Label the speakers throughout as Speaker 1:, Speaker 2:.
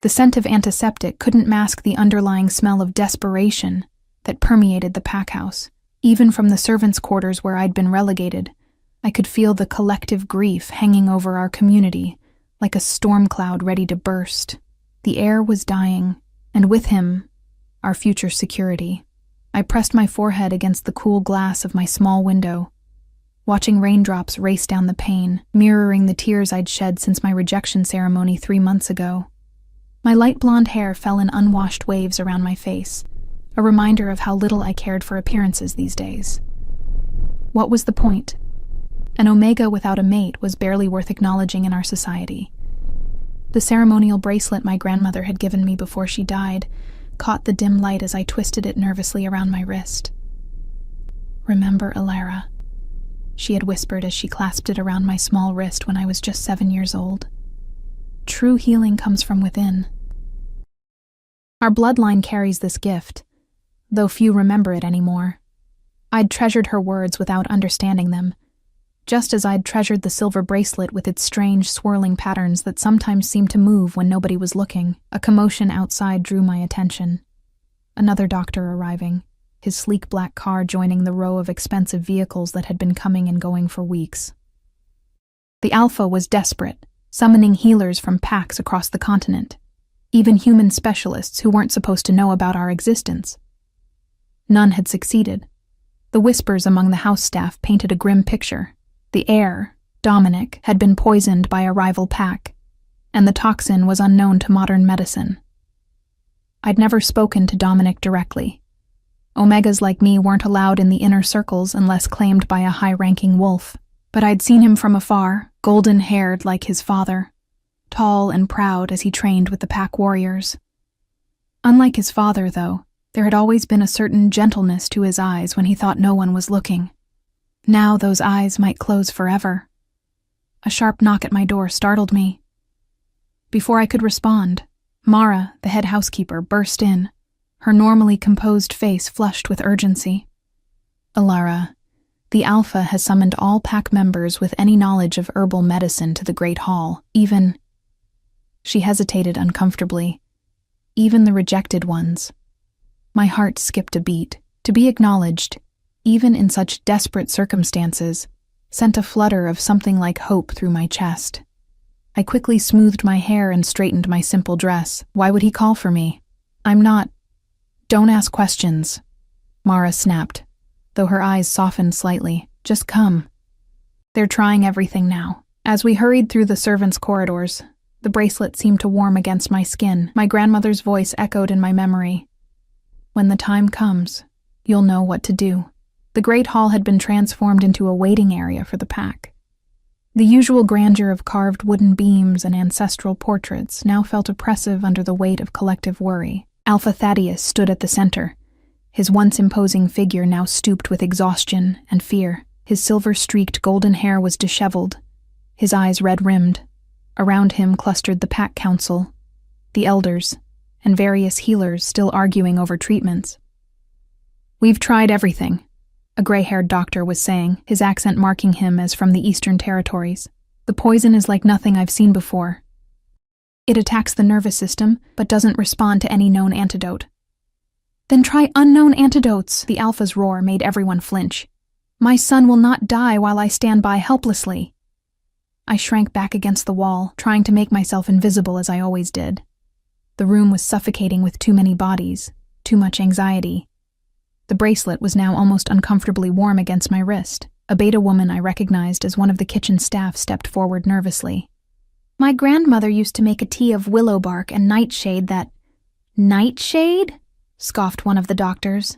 Speaker 1: The scent of antiseptic couldn't mask the underlying smell of desperation that permeated the pack house. Even from the servants' quarters where I'd been relegated, I could feel the collective grief hanging over our community, like a storm cloud ready to burst. The heir was dying, and with him, our future security. I pressed my forehead against the cool glass of my small window, watching raindrops race down the pane, mirroring the tears I'd shed since my rejection ceremony 3 months ago. My light blonde hair fell in unwashed waves around my face, a reminder of how little I cared for appearances these days. What was the point? An omega without a mate was barely worth acknowledging in our society. The ceremonial bracelet my grandmother had given me before she died caught the dim light as I twisted it nervously around my wrist. "Remember, Alara," she had whispered as she clasped it around my small wrist when I was just 7 years old. "True healing comes from within." Our bloodline carries this gift, though few remember it anymore. I'd treasured her words without understanding them, just as I'd treasured the silver bracelet with its strange, swirling patterns that sometimes seemed to move when nobody was looking. A commotion outside drew my attention. Another doctor arriving, his sleek black car joining the row of expensive vehicles that had been coming and going for weeks. The Alpha was desperate, summoning healers from packs across the continent, even human specialists who weren't supposed to know about our existence. None had succeeded. The whispers among the house staff painted a grim picture. The heir, Dominic, had been poisoned by a rival pack, and the toxin was unknown to modern medicine. I'd never spoken to Dominic directly. Omegas like me weren't allowed in the inner circles unless claimed by a high-ranking wolf, but I'd seen him from afar, golden-haired like his father, tall and proud as he trained with the pack warriors. Unlike his father, though, there had always been a certain gentleness to his eyes when he thought no one was looking. Now those eyes might close forever. A sharp knock at my door startled me. Before I could respond, Mara, the head housekeeper, burst in, her normally composed face flushed with urgency. "Alara, the Alpha has summoned all pack members with any knowledge of herbal medicine to the Great Hall, even..." She hesitated uncomfortably. "Even the rejected ones." My heart skipped a beat. To be acknowledged, even in such desperate circumstances, sent a flutter of something like hope through my chest. I quickly smoothed my hair and straightened my simple dress. Why would he call for me? "I'm not..." "Don't ask questions," Mara snapped, though her eyes softened slightly. "Just come." "They're trying everything now." As we hurried through the servants' corridors, the bracelet seemed to warm against my skin. My grandmother's voice echoed in my memory. "When the time comes, you'll know what to do." The Great Hall had been transformed into a waiting area for the pack. The usual grandeur of carved wooden beams and ancestral portraits now felt oppressive under the weight of collective worry. Alpha Thaddeus stood at the center, his once imposing figure now stooped with exhaustion and fear. His silver-streaked golden hair was disheveled, his eyes red-rimmed. Around him clustered the pack council, the elders, and various healers still arguing over treatments. "We've tried everything," a gray-haired doctor was saying, his accent marking him as from the Eastern Territories. "The poison is like nothing I've seen before. It attacks the nervous system, but doesn't respond to any known antidote." "Then try unknown antidotes," the Alpha's roar made everyone flinch. "My son will not die while I stand by helplessly." I shrank back against the wall, trying to make myself invisible as I always did. The room was suffocating with too many bodies, too much anxiety. The bracelet was now almost uncomfortably warm against my wrist. A beta woman I recognized as one of the kitchen staff stepped forward nervously. "My grandmother used to make a tea of willow bark and nightshade that..." "Nightshade?" scoffed one of the doctors.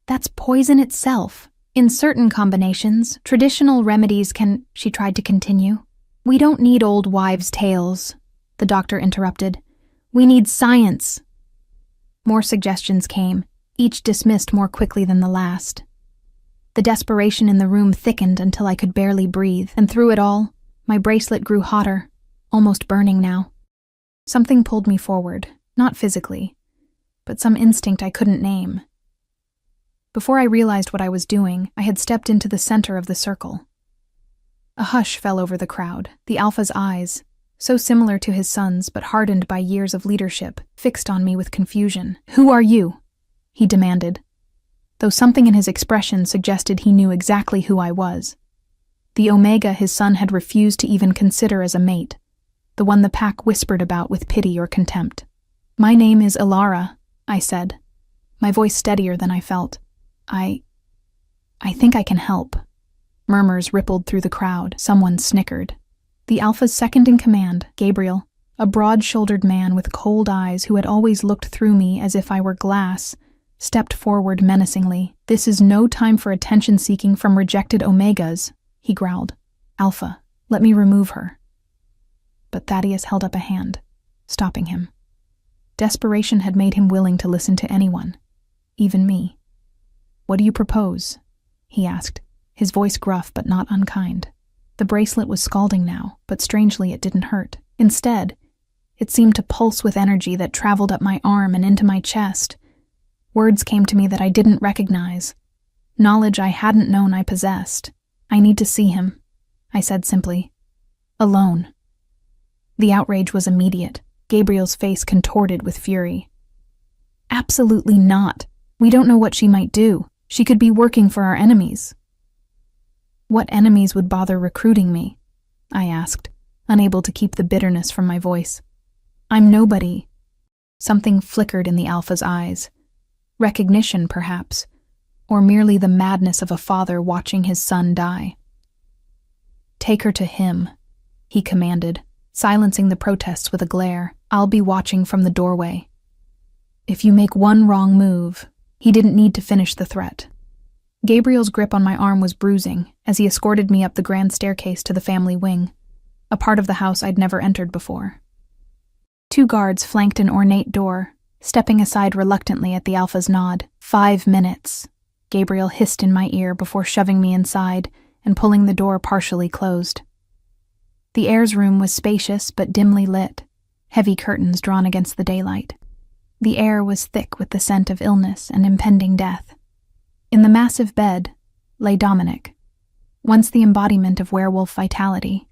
Speaker 1: "That's poison itself. In certain combinations, traditional remedies can..." She tried to continue. "We don't need old wives' tales," the doctor interrupted. "We need science." More suggestions came, each dismissed more quickly than the last. The desperation in the room thickened until I could barely breathe, and through it all, my bracelet grew hotter, almost burning now. Something pulled me forward, not physically, but some instinct I couldn't name. Before I realized what I was doing, I had stepped into the center of the circle. A hush fell over the crowd. The Alpha's eyes, so similar to his son's but hardened by years of leadership, fixed on me with confusion. "Who are you?" he demanded, though something in his expression suggested he knew exactly who I was. The Omega his son had refused to even consider as a mate, the one the pack whispered about with pity or contempt. "My name is Ilara," I said, my voice steadier than I felt. I think I can help." Murmurs rippled through the crowd. Someone snickered. The Alpha's second in command, Gabriel, a broad-shouldered man with cold eyes who had always looked through me as if I were glass, stepped forward menacingly. "This is no time for attention-seeking from rejected Omegas," he growled. "Alpha, let me remove her." But Thaddeus held up a hand, stopping him. Desperation had made him willing to listen to anyone, even me. "What do you propose?" he asked, his voice gruff but not unkind. The bracelet was scalding now, but strangely it didn't hurt. Instead, it seemed to pulse with energy that traveled up my arm and into my chest. Words came to me that I didn't recognize, knowledge I hadn't known I possessed. "I need to see him," I said simply. "Alone." The outrage was immediate. Gabriel's face contorted with fury. "Absolutely not. We don't know what she might do. She could be working for our enemies." "What enemies would bother recruiting me?" I asked, unable to keep the bitterness from my voice. "I'm nobody." Something flickered in the Alpha's eyes. Recognition, perhaps, or merely the madness of a father watching his son die. "Take her to him," he commanded, silencing the protests with a glare. "I'll be watching from the doorway. If you make one wrong move..." He didn't need to finish the threat. Gabriel's grip on my arm was bruising as he escorted me up the grand staircase to the family wing, a part of the house I'd never entered before. 2 guards flanked an ornate door, stepping aside reluctantly at the Alpha's nod. 5 minutes, Gabriel hissed in my ear before shoving me inside and pulling the door partially closed. The heir's room was spacious but dimly lit, heavy curtains drawn against the daylight. The air was thick with the scent of illness and impending death. In the massive bed lay Dominic, once the embodiment of werewolf vitality,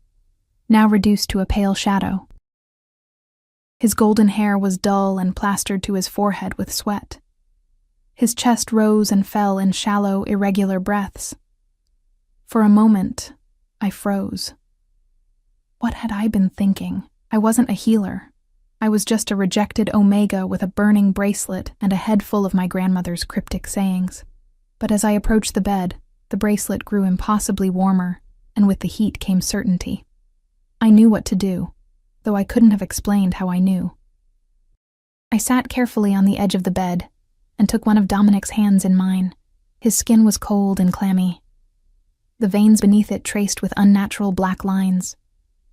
Speaker 1: now reduced to a pale shadow. His golden hair was dull and plastered to his forehead with sweat. His chest rose and fell in shallow, irregular breaths. For a moment, I froze. What had I been thinking? I wasn't a healer. I was just a rejected Omega with a burning bracelet and a head full of my grandmother's cryptic sayings. But as I approached the bed, the bracelet grew impossibly warmer, and with the heat came certainty. I knew what to do, though I couldn't have explained how I knew. I sat carefully on the edge of the bed and took one of Dominic's hands in mine. His skin was cold and clammy, the veins beneath it traced with unnatural black lines,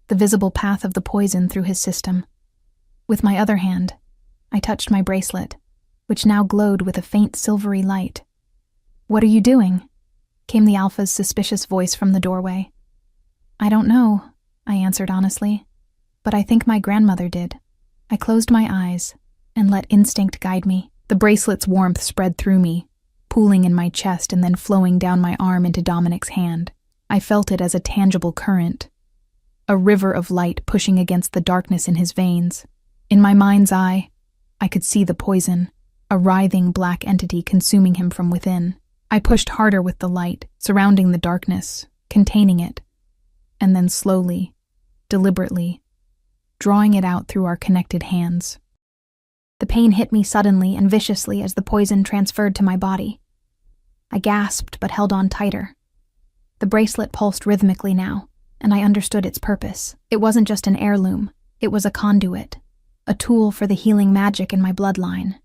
Speaker 1: the visible path of the poison through his system. With my other hand, I touched my bracelet, which now glowed with a faint silvery light. "What are you doing?" came the Alpha's suspicious voice from the doorway. "I don't know," I answered honestly, "but I think my grandmother did." I closed my eyes and let instinct guide me. The bracelet's warmth spread through me, pooling in my chest and then flowing down my arm into Dominic's hand. I felt it as a tangible current, a river of light pushing against the darkness in his veins. In my mind's eye, I could see the poison, a writhing black entity consuming him from within. I pushed harder with the light, surrounding the darkness, containing it, and then slowly, deliberately, drawing it out through our connected hands. The pain hit me suddenly and viciously as the poison transferred to my body. I gasped but held on tighter. The bracelet pulsed rhythmically now, and I understood its purpose. It wasn't just an heirloom, it was a conduit, a tool for the healing magic in my bloodline.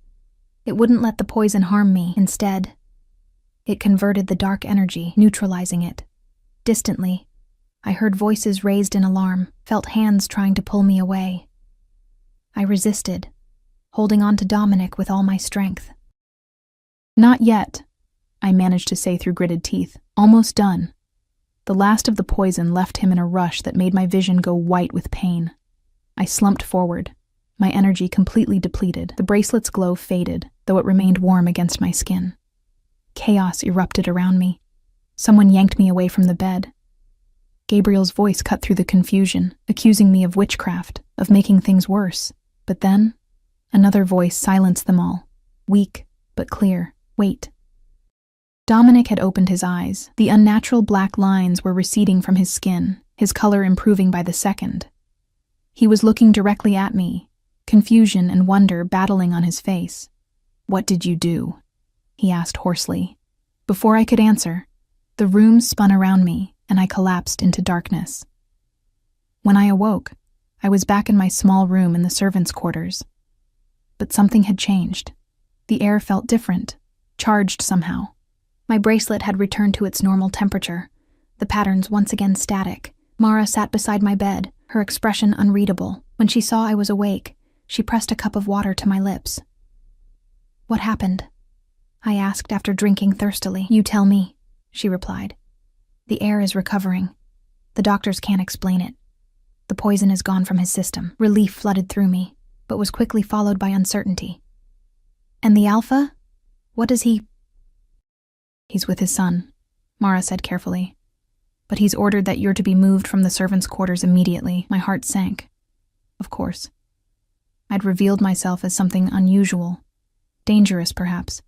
Speaker 1: It wouldn't let the poison harm me. Instead, it converted the dark energy, neutralizing it. Distantly, I heard voices raised in alarm, felt hands trying to pull me away. I resisted, holding on to Dominic with all my strength. "Not yet," I managed to say through gritted teeth. "Almost done." The last of the poison left him in a rush that made my vision go white with pain. I slumped forward, my energy completely depleted. The bracelet's glow faded, though it remained warm against my skin. Chaos erupted around me. Someone yanked me away from the bed. Gabriel's voice cut through the confusion, accusing me of witchcraft, of making things worse. But then, another voice silenced them all. Weak, but clear. Wait. Dominic had opened his eyes. The unnatural black lines were receding from his skin, his color improving by the second. He was looking directly at me, confusion and wonder battling on his face. "What did you do?" he asked hoarsely. Before I could answer, the room spun around me and I collapsed into darkness. When I awoke, I was back in my small room in the servants' quarters. But something had changed. The air felt different, charged somehow. My bracelet had returned to its normal temperature, the patterns once again static. Mara sat beside my bed, her expression unreadable. When she saw I was awake, she pressed a cup of water to my lips. "What happened?" I asked after drinking thirstily. "You tell me," she replied. "The air is recovering. The doctors can't explain it. The poison is gone from his system." Relief flooded through me, but was quickly followed by uncertainty. "And the Alpha? What does he—" "He's with his son," Mara said carefully. "But he's ordered that you're to be moved from the servants' quarters immediately." My heart sank. Of course. I'd revealed myself as something unusual, dangerous perhaps.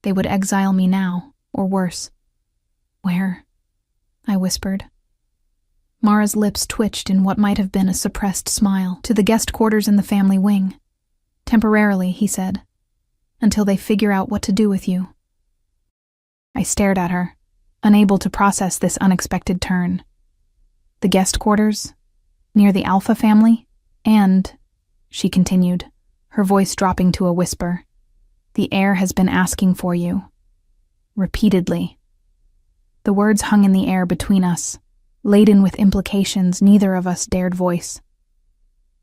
Speaker 1: They would exile me now, or worse. "Where?" I whispered. Mara's lips twitched in what might have been a suppressed smile. "To the guest quarters in the family wing. Temporarily," he said, "until they figure out what to do with you." I stared at her, unable to process this unexpected turn. "The guest quarters? Near the Alpha family? And," she continued, her voice dropping to a whisper, "the air has been asking for you. Repeatedly." The words hung in the air between us, laden with implications neither of us dared voice.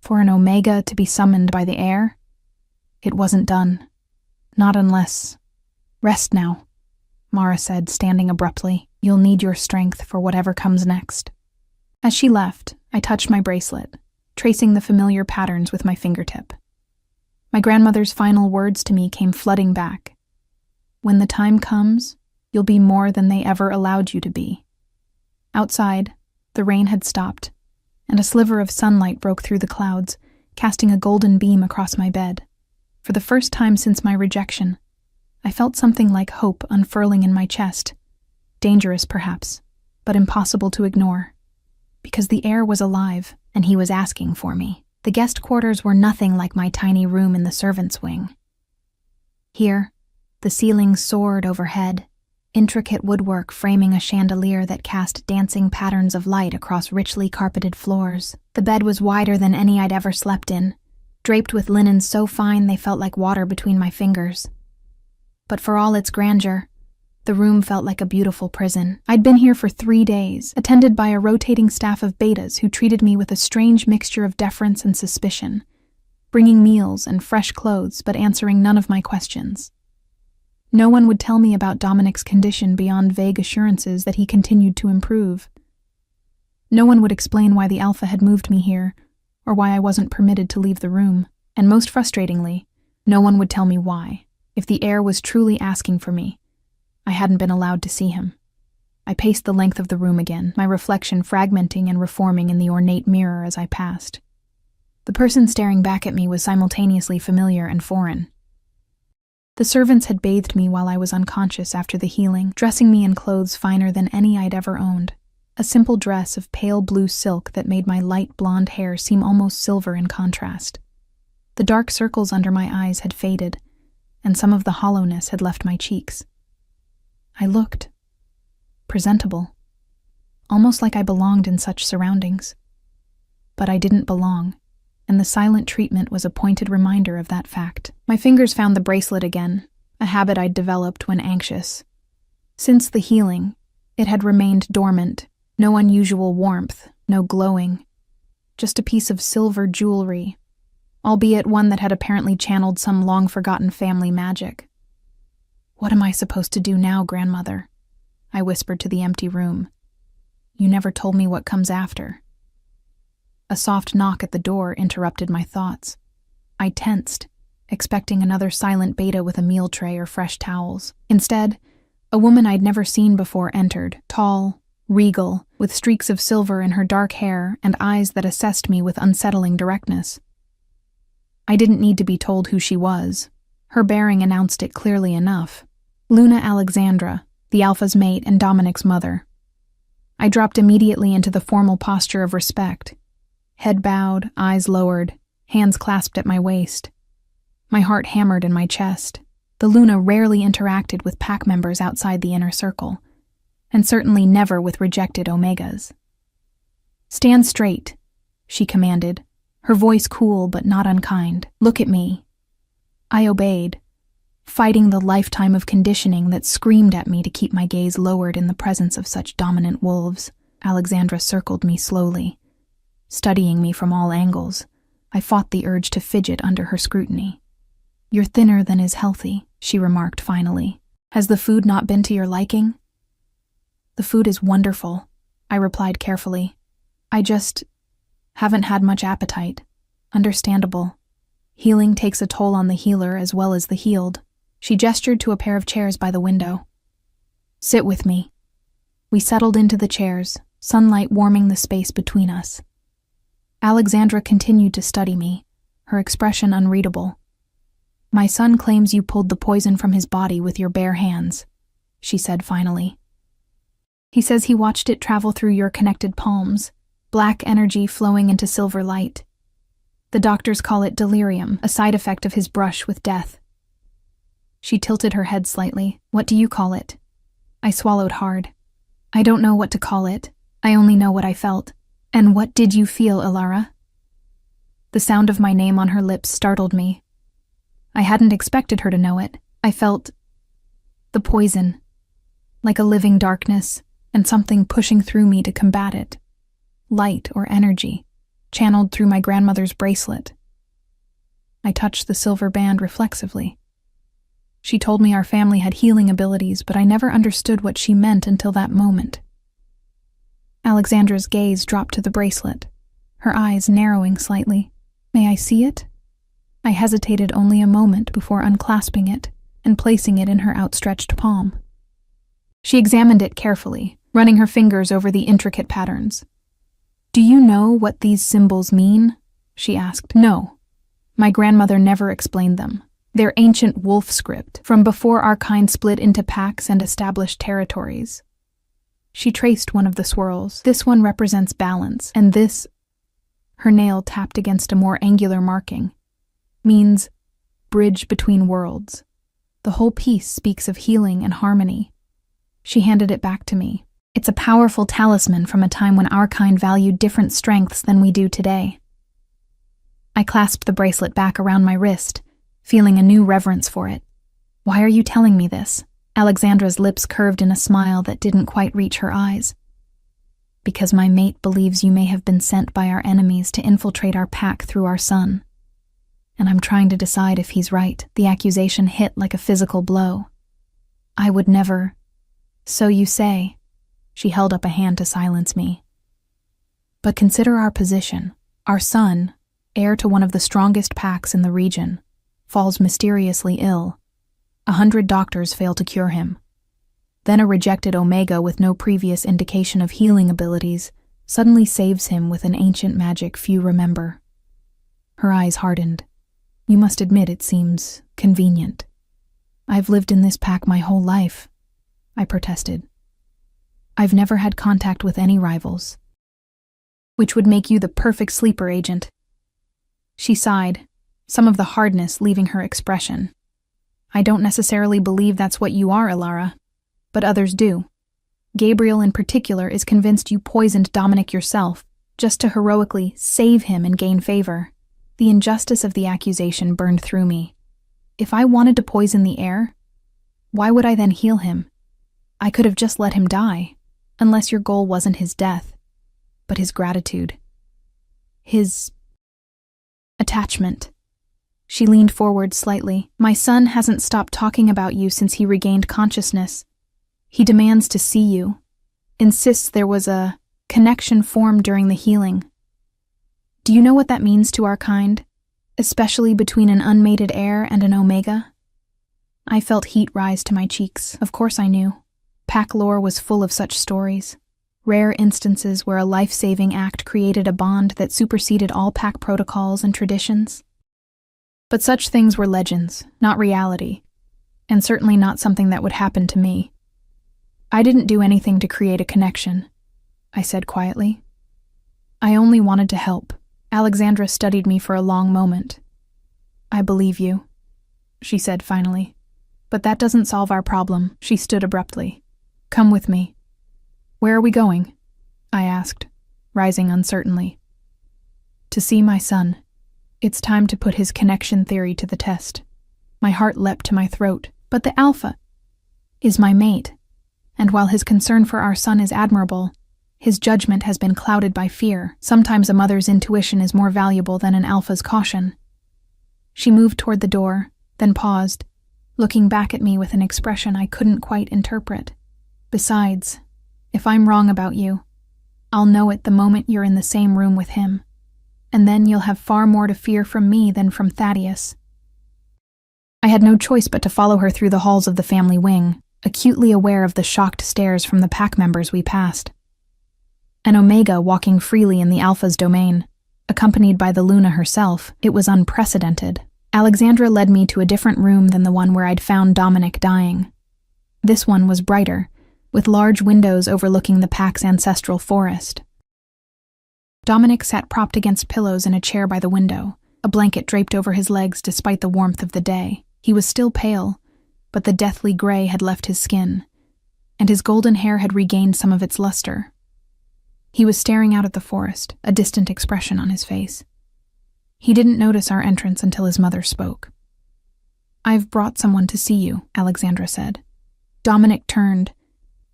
Speaker 1: For an Omega to be summoned by the air? It wasn't done. Not unless— "Rest now," Mara said, standing abruptly. "You'll need your strength for whatever comes next." As she left, I touched my bracelet, tracing the familiar patterns with my fingertip. My grandmother's final words to me came flooding back. "When the time comes, you'll be more than they ever allowed you to be." Outside, the rain had stopped, and a sliver of sunlight broke through the clouds, casting a golden beam across my bed. For the first time since my rejection, I felt something like hope unfurling in my chest. Dangerous, perhaps, but impossible to ignore. Because the air was alive, and he was asking for me. The guest quarters were nothing like my tiny room in the servants' wing. Here, the ceiling soared overhead, intricate woodwork framing a chandelier that cast dancing patterns of light across richly carpeted floors. The bed was wider than any I'd ever slept in, draped with linens so fine they felt like water between my fingers. But for all its grandeur, the room felt like a beautiful prison. I'd been here for 3 days, attended by a rotating staff of betas who treated me with a strange mixture of deference and suspicion, bringing meals and fresh clothes but answering none of my questions. No one would tell me about Dominic's condition beyond vague assurances that he continued to improve. No one would explain why the Alpha had moved me here, or why I wasn't permitted to leave the room. And most frustratingly, no one would tell me why. If the air was truly asking for me, I hadn't been allowed to see him. I paced the length of the room again, my reflection fragmenting and reforming in the ornate mirror as I passed. The person staring back at me was simultaneously familiar and foreign. The servants had bathed me while I was unconscious after the healing, dressing me in clothes finer than any I'd ever owned. A simple dress of pale blue silk that made my light blonde hair seem almost silver in contrast. The dark circles under my eyes had faded, and some of the hollowness had left my cheeks. I looked presentable, almost like I belonged in such surroundings. But I didn't belong, and the silent treatment was a pointed reminder of that fact. My fingers found the bracelet again, a habit I'd developed when anxious. Since the healing, it had remained dormant, no unusual warmth, no glowing, just a piece of silver jewelry, albeit one that had apparently channeled some long-forgotten family magic. "What am I supposed to do now, grandmother?" I whispered to the empty room. "You never told me what comes after." A soft knock at the door interrupted my thoughts. I tensed, expecting another silent beta with a meal tray or fresh towels. Instead, a woman I'd never seen before entered, tall, regal, with streaks of silver in her dark hair and eyes that assessed me with unsettling directness. I didn't need to be told who she was. Her bearing announced it clearly enough. Luna Alexandra, the Alpha's mate and Dominic's mother. I dropped immediately into the formal posture of respect. Head bowed, eyes lowered, hands clasped at my waist. My heart hammered in my chest. The Luna rarely interacted with pack members outside the inner circle, and certainly never with rejected Omegas. "Stand straight," she commanded, her voice cool but not unkind. "Look at me." I obeyed, fighting the lifetime of conditioning that screamed at me to keep my gaze lowered in the presence of such dominant wolves. Alexandra circled me slowly, studying me from all angles. I fought the urge to fidget under her scrutiny. "You're thinner than is healthy," she remarked finally. "Has the food not been to your liking?" "The food is wonderful," I replied carefully. "I just haven't had much appetite." "Understandable. Healing takes a toll on the healer as well as the healed." She gestured to a pair of chairs by the window. "Sit with me." We settled into the chairs, sunlight warming the space between us. Alexandra continued to study me, her expression unreadable. "My son claims you pulled the poison from his body with your bare hands," she said finally. "He says he watched it travel through your connected palms, black energy flowing into silver light. The doctors call it delirium, a side effect of his brush with death." She tilted her head slightly. "What do you call it?" I swallowed hard. "I don't know what to call it. I only know what I felt." "And what did you feel, Ilara?" The sound of my name on her lips startled me. I hadn't expected her to know it. I felt the poison, like a living darkness, and something pushing through me to combat it. Light or energy, channeled through my grandmother's bracelet. I touched the silver band reflexively. She told me our family had healing abilities, but I never understood what she meant until that moment. Alexandra's gaze dropped to the bracelet, her eyes narrowing slightly. "May I see it?" I hesitated only a moment before unclasping it and placing it in her outstretched palm. She examined it carefully, running her fingers over the intricate patterns. "Do you know what these symbols mean?" she asked. "No. My grandmother never explained them. They're ancient wolf script, from before our kind split into packs and established territories." She traced one of the swirls. "This one represents balance, and this," her nail tapped against a more angular marking, "means bridge between worlds. The whole piece speaks of healing and harmony." She handed it back to me. "It's a powerful talisman from a time when our kind valued different strengths than we do today." I clasped the bracelet back around my wrist, feeling a new reverence for it. "Why are you telling me this?" Alexandra's lips curved in a smile that didn't quite reach her eyes. "Because my mate believes you may have been sent by our enemies to infiltrate our pack through our son. And I'm trying to decide if he's right." The accusation hit like a physical blow. "I would never." "So you say." She held up a hand to silence me. "But consider our position. Our son, heir to one of the strongest packs in the region, falls mysteriously ill. 100 doctors fail to cure him. Then a rejected Omega with no previous indication of healing abilities suddenly saves him with an ancient magic few remember." Her eyes hardened. "You must admit it seems convenient." "I've lived in this pack my whole life," I protested. "I've never had contact with any rivals." "Which would make you the perfect sleeper agent." She sighed, some of the hardness leaving her expression. "I don't necessarily believe that's what you are, Ilara, but others do. Gabriel in particular is convinced you poisoned Dominic yourself, just to heroically save him and gain favor." The injustice of the accusation burned through me. If I wanted to poison the heir, why would I then heal him? I could have just let him die, unless your goal wasn't his death, but his gratitude. His attachment. She leaned forward slightly. "My son hasn't stopped talking about you since he regained consciousness. He demands to see you, insists there was a connection formed during the healing. Do you know what that means to our kind, especially between an unmated heir and an Omega?" I felt heat rise to my cheeks. Of course I knew. Pack lore was full of such stories. rare instances where a life-saving act created a bond that superseded all pack protocols and traditions. But such things were legends, not reality, and certainly not something that would happen to me. I didn't do anything to create a connection, I said quietly. I only wanted to help. Alexandra studied me for a long moment. I believe you, she said finally. But that doesn't solve our problem. She stood abruptly. Come with me. Where are we going? I asked, rising uncertainly. To see my son. It's time to put his connection theory to the test. My heart leapt to my throat. But the alpha is my mate, and while his concern for our son is admirable, his judgment has been clouded by fear. Sometimes a mother's intuition is more valuable than an alpha's caution. She moved toward the door, then paused, looking back at me with an expression I couldn't quite interpret. Besides, if I'm wrong about you, I'll know it the moment you're in the same room with him, and then you'll have far more to fear from me than from Thaddeus. I had no choice but to follow her through the halls of the family wing, acutely aware of the shocked stares from the pack members we passed. An Omega walking freely in the Alpha's domain, accompanied by the Luna herself, it was unprecedented. Alexandra led me to a different room than the one where I'd found Dominic dying. This one was brighter, with large windows overlooking the pack's ancestral forest. Dominic sat propped against pillows in a chair by the window, a blanket draped over his legs despite the warmth of the day. He was still pale, but the deathly gray had left his skin, and his golden hair had regained some of its luster. He was staring out at the forest, a distant expression on his face. He didn't notice our entrance until his mother spoke. "I've brought someone to see you," Alexandra said. Dominic turned,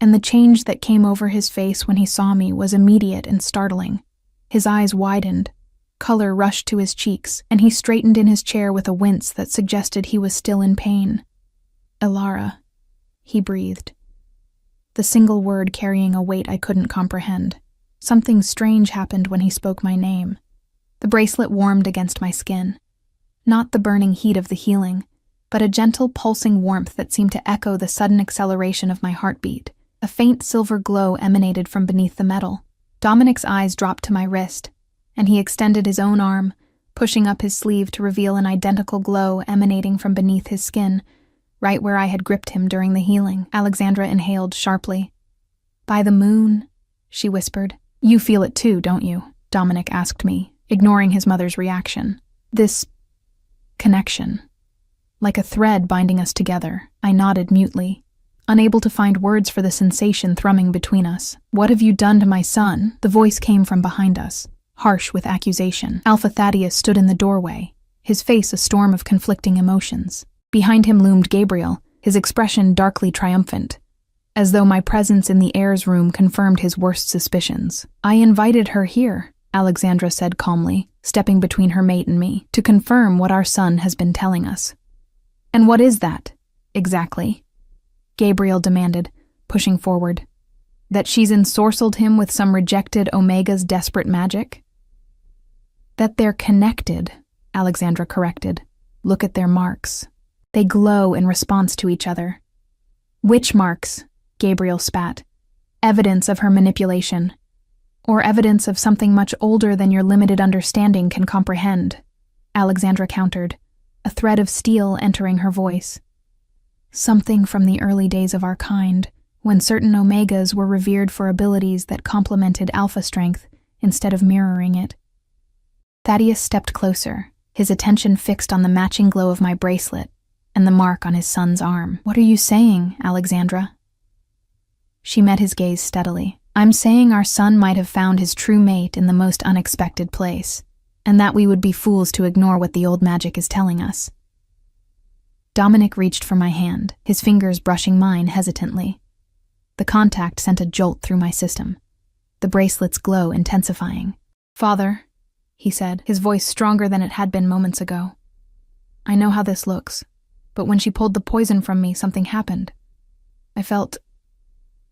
Speaker 1: and the change that came over his face when he saw me was immediate and startling. His eyes widened, color rushed to his cheeks, and he straightened in his chair with a wince that suggested he was still in pain. "Elara," he breathed, the single word carrying a weight I couldn't comprehend. Something strange happened when he spoke my name. The bracelet warmed against my skin. Not the burning heat of the healing, but a gentle pulsing warmth that seemed to echo the sudden acceleration of my heartbeat. A faint silver glow emanated from beneath the metal. Dominic's eyes dropped to my wrist, and he extended his own arm, pushing up his sleeve to reveal an identical glow emanating from beneath his skin, right where I had gripped him during the healing. Alexandra inhaled sharply. "By the moon," she whispered. "You feel it too, don't you?" Dominic asked me, ignoring his mother's reaction. "This connection, like a thread binding us together." I nodded mutely, unable to find words for the sensation thrumming between us. "What have you done to my son?" The voice came from behind us, harsh with accusation. Alpha Thaddeus stood in the doorway, his face a storm of conflicting emotions. Behind him loomed Gabriel, his expression darkly triumphant, as though my presence in the heir's room confirmed his worst suspicions. "I invited her here," Alexandra said calmly, stepping between her mate and me, "to confirm what our son has been telling us." "And what is that, exactly?" Gabriel demanded, pushing forward. "That she's ensorcelled him with some rejected Omega's desperate magic?" "That they're connected," Alexandra corrected. "Look at their marks. They glow in response to each other." "Which marks?" Gabriel spat. "Evidence of her manipulation. Or evidence of something much older than your limited understanding can comprehend," Alexandra countered, a thread of steel entering her voice. "Something from the early days of our kind, when certain Omegas were revered for abilities that complemented alpha strength instead of mirroring it." Thaddeus stepped closer, his attention fixed on the matching glow of my bracelet and the mark on his son's arm. "What are you saying, Alexandra?" She met his gaze steadily. "I'm saying our son might have found his true mate in the most unexpected place, and that we would be fools to ignore what the old magic is telling us." Dominic reached for my hand, his fingers brushing mine hesitantly. The contact sent a jolt through my system, the bracelet's glow intensifying. "Father," he said, his voice stronger than it had been moments ago. "I know how this looks, but when she pulled the poison from me, something happened. I felt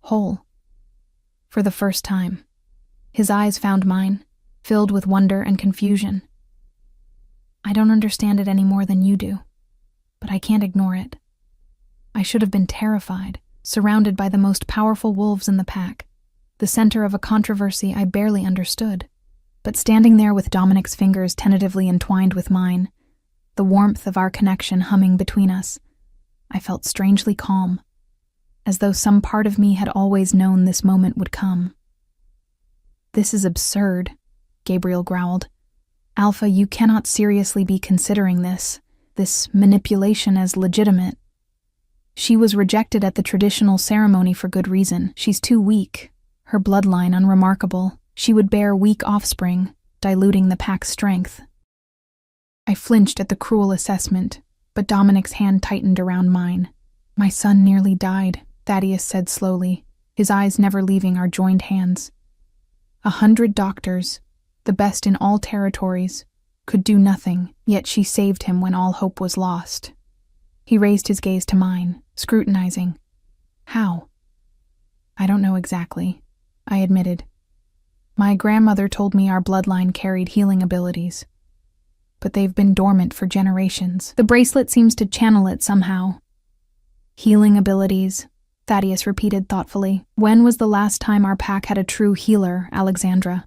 Speaker 1: whole. For the first time." His eyes found mine, filled with wonder and confusion. "I don't understand it any more than you do, but I can't ignore it. I should have been terrified, surrounded by the most powerful wolves in the pack. the center of a controversy I barely understood. But standing there with Dominic's fingers tentatively entwined with mine, the warmth of our connection humming between us, I felt strangely calm, as though some part of me had always known this moment would come. "This is absurd," Gabriel growled. "Alpha, you cannot seriously be considering this manipulation as legitimate. She was rejected at the traditional ceremony for good reason. She's too weak, her bloodline unremarkable. She would bear weak offspring, diluting the pack's strength." I flinched at the cruel assessment, but Dominic's hand tightened around mine. "My son nearly died," Thaddeus said slowly, his eyes never leaving our joined hands. 100 doctors, the best in all territories, could do nothing, yet she saved him when all hope was lost. He raised his gaze to mine, scrutinizing. "How?" "I don't know exactly," I admitted. "My grandmother told me our bloodline carried healing abilities, but they've been dormant for generations. The bracelet seems to channel it somehow." "Healing abilities," Thaddeus repeated thoughtfully. "When was the last time our pack had a true healer, Alexandra?"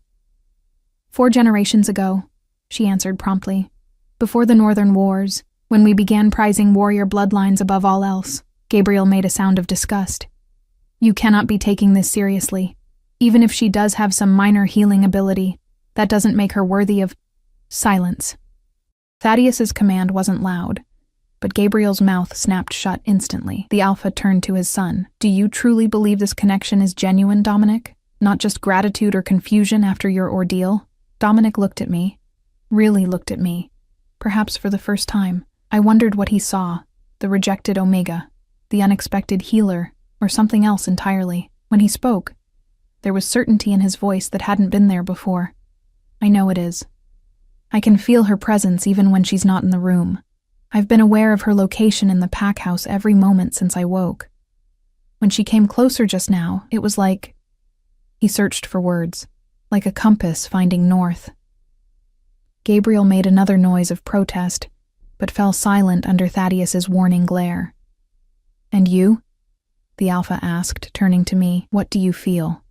Speaker 1: 4 generations ago," she answered promptly. "Before the Northern Wars, when we began prizing warrior bloodlines above all else." Gabriel made a sound of disgust. "You cannot be taking this seriously. Even if she does have some minor healing ability, that doesn't make her worthy of—" "Silence." Thaddeus's command wasn't loud, but Gabriel's mouth snapped shut instantly. The Alpha turned to his son. "Do you truly believe this connection is genuine, Dominic? Not just gratitude or confusion after your ordeal?" Dominic looked at me, really looked at me, perhaps for the first time. I wondered what he saw, the rejected Omega, the unexpected healer, or something else entirely. When he spoke, there was certainty in his voice that hadn't been there before. "I know it is. I can feel her presence even when she's not in the room. I've been aware of her location in the pack house every moment since I woke. When she came closer just now, it was like—" He searched for words, like a compass finding north. Gabriel made another noise of protest, but fell silent under Thaddeus's warning glare. "And you?" the Alpha asked, turning to me. "What do you feel?"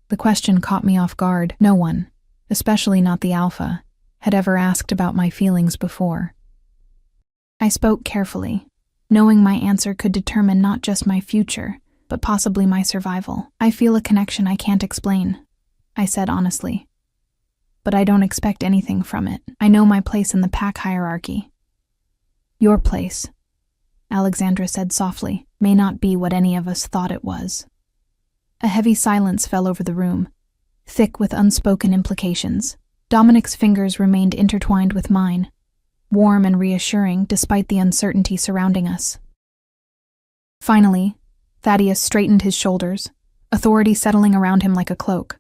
Speaker 1: The question caught me off guard. No one, especially not the Alpha, had ever asked about my feelings before. I spoke carefully, knowing my answer could determine not just my future, but possibly my survival. "I feel a connection I can't explain," I said honestly. "But I don't expect anything from it. I know my place in the pack hierarchy." "Your place," Alexandra said softly, "may not be what any of us thought it was." A heavy silence fell over the room, thick with unspoken implications. Dominic's fingers remained intertwined with mine, warm and reassuring despite the uncertainty surrounding us. Finally, Thaddeus straightened his shoulders, authority settling around him like a cloak.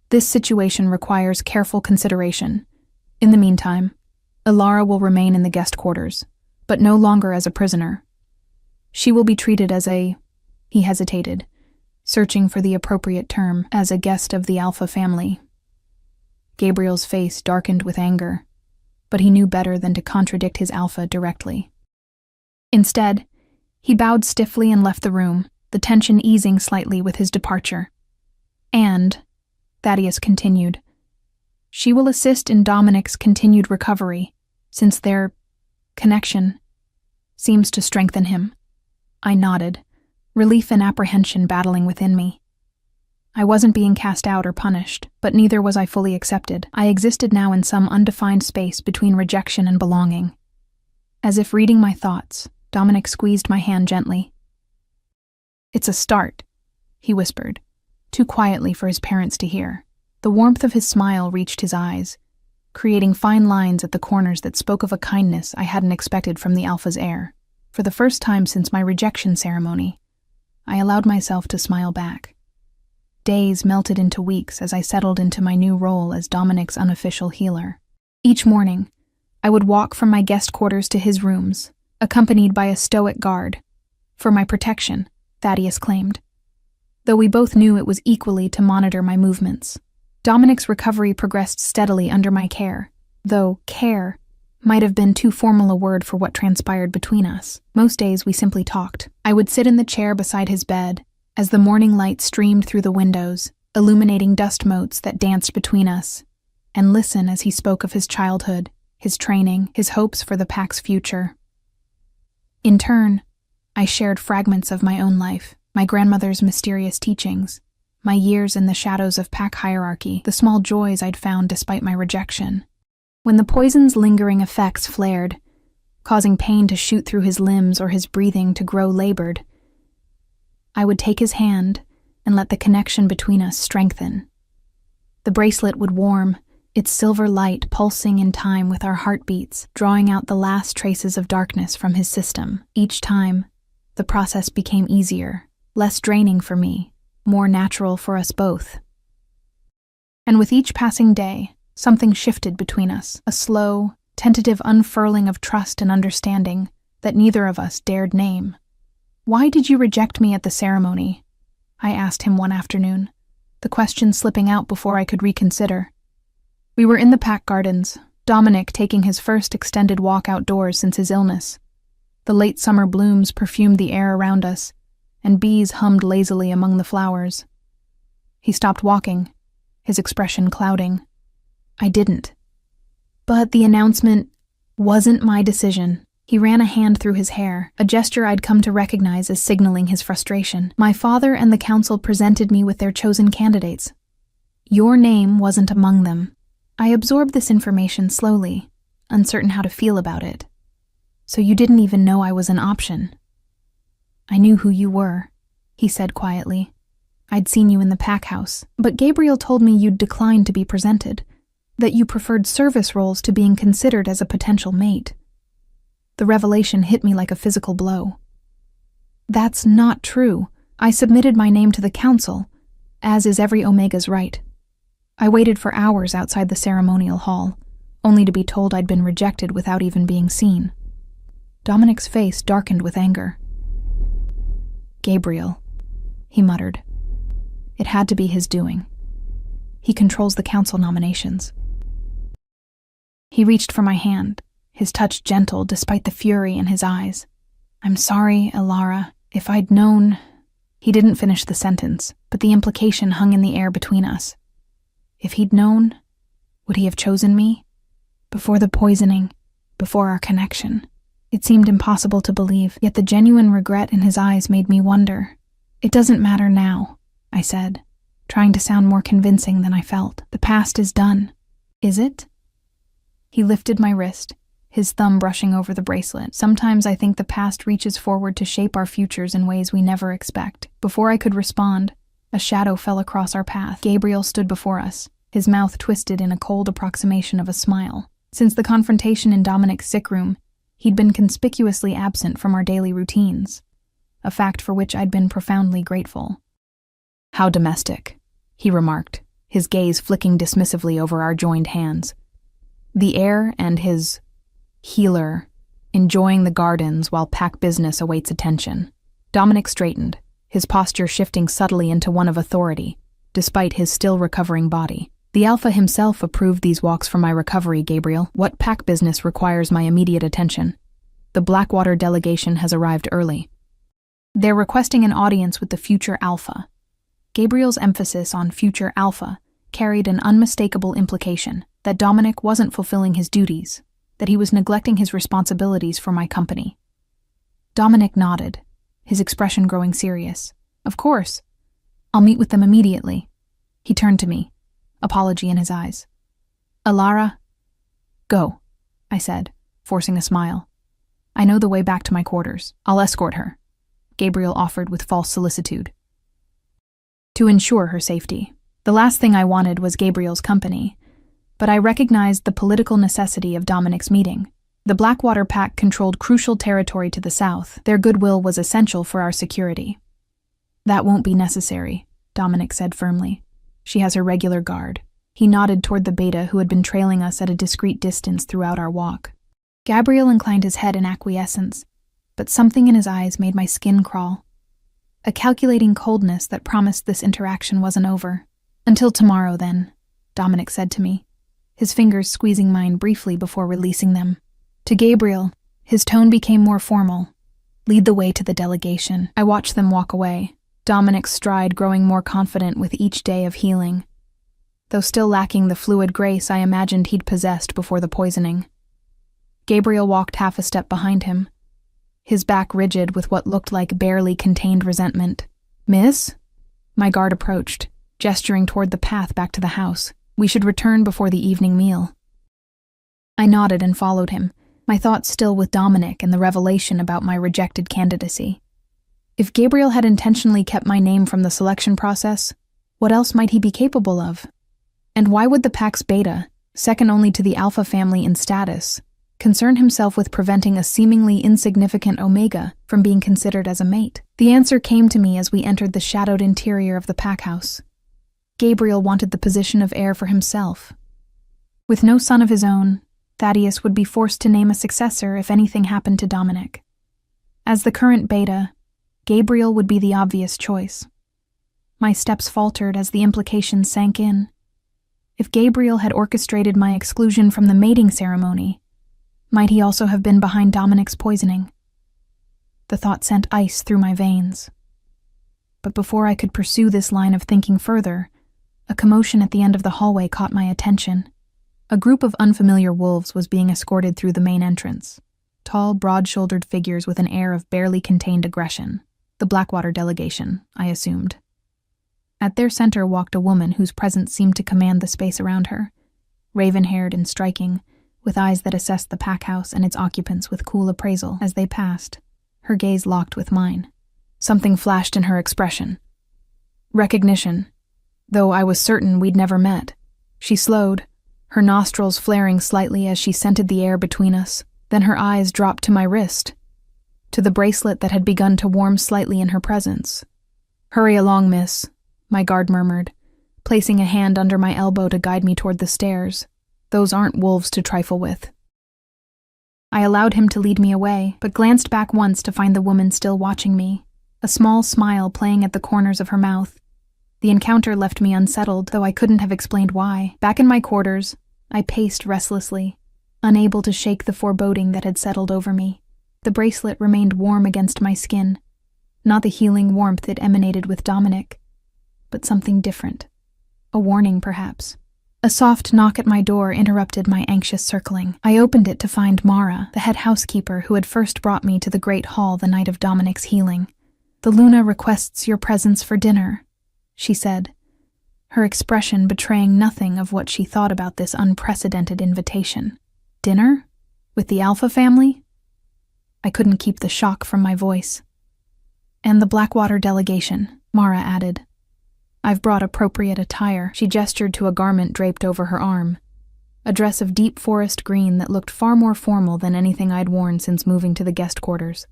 Speaker 1: "This situation requires careful consideration. In the meantime, Ilara will remain in the guest quarters, but no longer as a prisoner. She will be treated as a—" he hesitated, searching for the appropriate term, "as a guest of the Alpha family." Gabriel's face darkened with anger, but he knew better than to contradict his Alpha directly. Instead, he bowed stiffly and left the room, the tension easing slightly with his departure. "And," Thaddeus continued, "she will assist in Dominic's continued recovery, since their connection seems to strengthen him." I nodded, relief and apprehension battling within me. I wasn't being cast out or punished, but neither was I fully accepted. I existed now in some undefined space between rejection and belonging. As if reading my thoughts, Dominic squeezed my hand gently. "It's a start," he whispered, too quietly for his parents to hear. The warmth of his smile reached his eyes, creating fine lines at the corners that spoke of a kindness I hadn't expected from the Alpha's heir. For the first time since my rejection ceremony, I allowed myself to smile back. Days melted into weeks as I settled into my new role as Dominic's unofficial healer. Each morning, I would walk from my guest quarters to his rooms, accompanied by a stoic guard. For my protection, Thaddeus claimed, though we both knew it was equally to monitor my movements. Dominic's recovery progressed steadily under my care, though care might have been too formal a word for what transpired between us. Most days we simply talked. I would sit in the chair beside his bed, as the morning light streamed through the windows, illuminating dust motes that danced between us, and listen as he spoke of his childhood, his training, his hopes for the pack's future. In turn, I shared fragments of my own life, my grandmother's mysterious teachings, my years in the shadows of pack hierarchy, the small joys I'd found despite my rejection. When the poison's lingering effects flared, causing pain to shoot through his limbs or his breathing to grow labored, I would take his hand and let the connection between us strengthen. The bracelet would warm, its silver light pulsing in time with our heartbeats, drawing out the last traces of darkness from his system. Each time, the process became easier, less draining for me, more natural for us both. And with each passing day, something shifted between us, a slow, tentative unfurling of trust and understanding that neither of us dared name. "Why did you reject me at the ceremony?" I asked him one afternoon, the question slipping out before I could reconsider. We were in the pack gardens, Dominic taking his first extended walk outdoors since his illness. The late summer blooms perfumed the air around us, and bees hummed lazily among the flowers. He stopped walking, his expression clouding. I didn't. But the announcement wasn't my decision. He ran a hand through his hair, a gesture I'd come to recognize as signaling his frustration. My father and the council presented me with their chosen candidates. Your name wasn't among them. I absorbed this information slowly, uncertain how to feel about it. So you didn't even know I was an option. I knew who you were, he said quietly. I'd seen you in the pack house, but Gabriel told me you'd declined to be presented, that you preferred service roles to being considered as a potential mate. The revelation hit me like a physical blow. That's not true. I submitted my name to the council, as is every Omega's right. I waited for hours outside the ceremonial hall, only to be told I'd been rejected without even being seen. Dominic's face darkened with anger. Gabriel, he muttered. It had to be his doing. He controls the council nominations. He reached for my hand, his touch gentle despite the fury in his eyes. I'm sorry, Elara, if I'd known... He didn't finish the sentence, but the implication hung in the air between us. If he'd known, would he have chosen me? Before the poisoning, before our connection. It seemed impossible to believe, yet the genuine regret in his eyes made me wonder. It doesn't matter now, I said, trying to sound more convincing than I felt. The past is done. Is it? He lifted my wrist, his thumb brushing over the bracelet. Sometimes I think the past reaches forward to shape our futures in ways we never expect. Before I could respond, a shadow fell across our path. Gabriel stood before us, his mouth twisted in a cold approximation of a smile. Since the confrontation in Dominic's sick room, he'd been conspicuously absent from our daily routines, a fact for which I'd been profoundly grateful. How domestic, he remarked, his gaze flicking dismissively over our joined hands. The air and his healer enjoying the gardens while pack business awaits attention. Dominic straightened, his posture shifting subtly into one of authority, despite his still recovering body. The Alpha himself approved these walks for my recovery, Gabriel. What pack business requires my immediate attention? The Blackwater delegation has arrived early. They're requesting an audience with the future Alpha. Gabriel's emphasis on future Alpha carried an unmistakable implication that Dominic wasn't fulfilling his duties, that he was neglecting his responsibilities for my company. Dominic nodded, his expression growing serious. Of course. I'll meet with them immediately. He turned to me, apology in his eyes. Elara? Go, I said, forcing a smile. I know the way back to my quarters. I'll escort her, Gabriel offered with false solicitude. To ensure her safety. The last thing I wanted was Gabriel's company, but I recognized the political necessity of Dominic's meeting. The Blackwater Pack controlled crucial territory to the south. Their goodwill was essential for our security. That won't be necessary, Dominic said firmly. She has her regular guard. He nodded toward the beta who had been trailing us at a discreet distance throughout our walk. Gabriel inclined his head in acquiescence, but something in his eyes made my skin crawl. A calculating coldness that promised this interaction wasn't over. Until tomorrow, then, Dominic said to me, his fingers squeezing mine briefly before releasing them. To Gabriel, his tone became more formal. Lead the way to the delegation. I watched them walk away, Dominic's stride growing more confident with each day of healing. Though still lacking the fluid grace I imagined he'd possessed before the poisoning. Gabriel walked half a step behind him, his back rigid with what looked like barely contained resentment. "Miss?" My guard approached, gesturing toward the path back to the house. "We should return before the evening meal." I nodded and followed him, my thoughts still with Dominic and the revelation about my rejected candidacy. If Gabriel had intentionally kept my name from the selection process, what else might he be capable of? And why would the Pax Beta, second only to the Alpha family in status, concern himself with preventing a seemingly insignificant Omega from being considered as a mate? The answer came to me as we entered the shadowed interior of the pack house. Gabriel wanted the position of heir for himself. With no son of his own, Thaddeus would be forced to name a successor if anything happened to Dominic. As the current Beta, Gabriel would be the obvious choice. My steps faltered as the implications sank in. If Gabriel had orchestrated my exclusion from the mating ceremony, might he also have been behind Dominic's poisoning? The thought sent ice through my veins. But before I could pursue this line of thinking further, a commotion at the end of the hallway caught my attention. A group of unfamiliar wolves was being escorted through the main entrance. Tall, broad-shouldered figures with an air of barely contained aggression. The Blackwater delegation, I assumed. At their center walked a woman whose presence seemed to command the space around her, raven-haired and striking, with eyes that assessed the pack house and its occupants with cool appraisal as they passed. Her gaze locked with mine. Something flashed in her expression. Recognition, though I was certain we'd never met. She slowed, her nostrils flaring slightly as she scented the air between us. Then her eyes dropped to my wrist, to the bracelet that had begun to warm slightly in her presence. "Hurry along, miss," my guard murmured, placing a hand under my elbow to guide me toward the stairs. "Those aren't wolves to trifle with." I allowed him to lead me away, but glanced back once to find the woman still watching me, a small smile playing at the corners of her mouth. The encounter left me unsettled, though I couldn't have explained why. Back in my quarters, I paced restlessly, unable to shake the foreboding that had settled over me. The bracelet remained warm against my skin, not the healing warmth it emanated with Dominic, but something different. A warning, perhaps. A soft knock at my door interrupted my anxious circling. I opened it to find Mara, the head housekeeper who had first brought me to the great hall the night of Dominic's healing. "The Luna requests your presence for dinner," she said, her expression betraying nothing of what she thought about this unprecedented invitation. Dinner? With the Alpha family? I couldn't keep the shock from my voice. "And the Blackwater delegation," Mara added. "I've brought appropriate attire." She gestured to a garment draped over her arm, a dress of deep forest green that looked far more formal than anything I'd worn since moving to the guest quarters.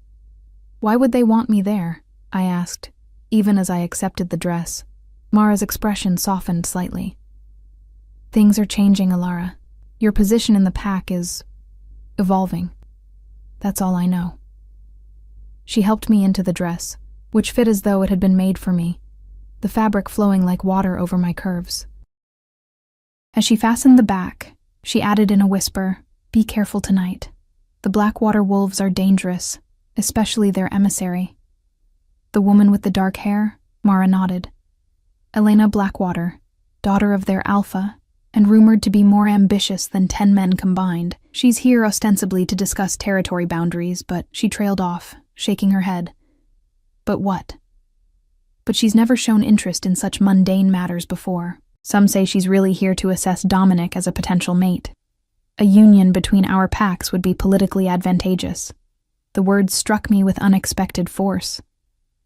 Speaker 1: "Why would they want me there?" I asked, even as I accepted the dress. Mara's expression softened slightly. "Things are changing, Alara. Your position in the pack is evolving. That's all I know." She helped me into the dress, which fit as though it had been made for me, the fabric flowing like water over my curves. As she fastened the back, she added in a whisper, "Be careful tonight. The Blackwater wolves are dangerous, especially their emissary." "The woman with the dark hair?" Mara nodded. "Elena Blackwater, daughter of their Alpha, and rumored to be more ambitious than 10 men combined. She's here ostensibly to discuss territory boundaries, but..." She trailed off, shaking her head. "But what?" "But she's never shown interest in such mundane matters before. Some say she's really here to assess Dominic as a potential mate. A union between our packs would be politically advantageous." The words struck me with unexpected force.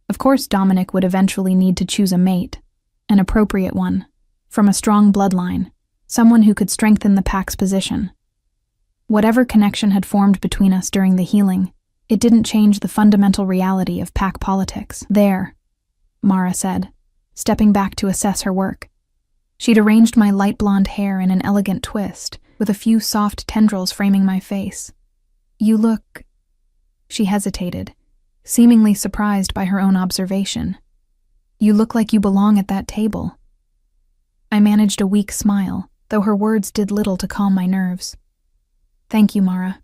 Speaker 1: Of course Dominic would eventually need to choose a mate, an appropriate one, from a strong bloodline, someone who could strengthen the pack's position. Whatever connection had formed between us during the healing, it didn't change the fundamental reality of pack politics. "There," Mara said, stepping back to assess her work. She'd arranged my light blonde hair in an elegant twist, with a few soft tendrils framing my face. "You look..." She hesitated, seemingly surprised by her own observation. "You look like you belong at that table." I managed a weak smile, though her words did little to calm my nerves. "Thank you, Mara."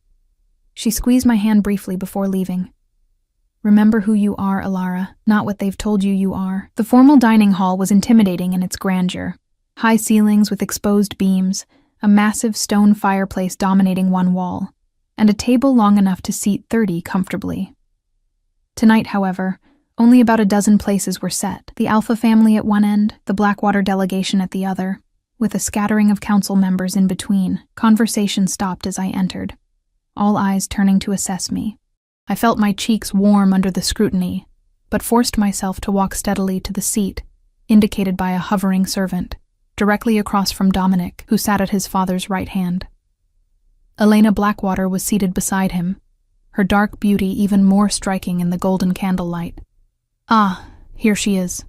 Speaker 1: She squeezed my hand briefly before leaving. Remember who you are, Alara, not what they've told you you are. The formal dining hall was intimidating in its grandeur. High ceilings with exposed beams, a massive stone fireplace dominating one wall, and a table long enough to seat 30 comfortably. Tonight, however, only about a dozen places were set, the Alpha family at one end, the Blackwater delegation at the other, with a scattering of council members in between. Conversation stopped as I entered, all eyes turning to assess me. I felt my cheeks warm under the scrutiny, but forced myself to walk steadily to the seat, indicated by a hovering servant, directly across from Dominic, who sat at his father's right hand. Elena Blackwater was seated beside him, her dark beauty even more striking in the golden candlelight. "Ah, here she is,"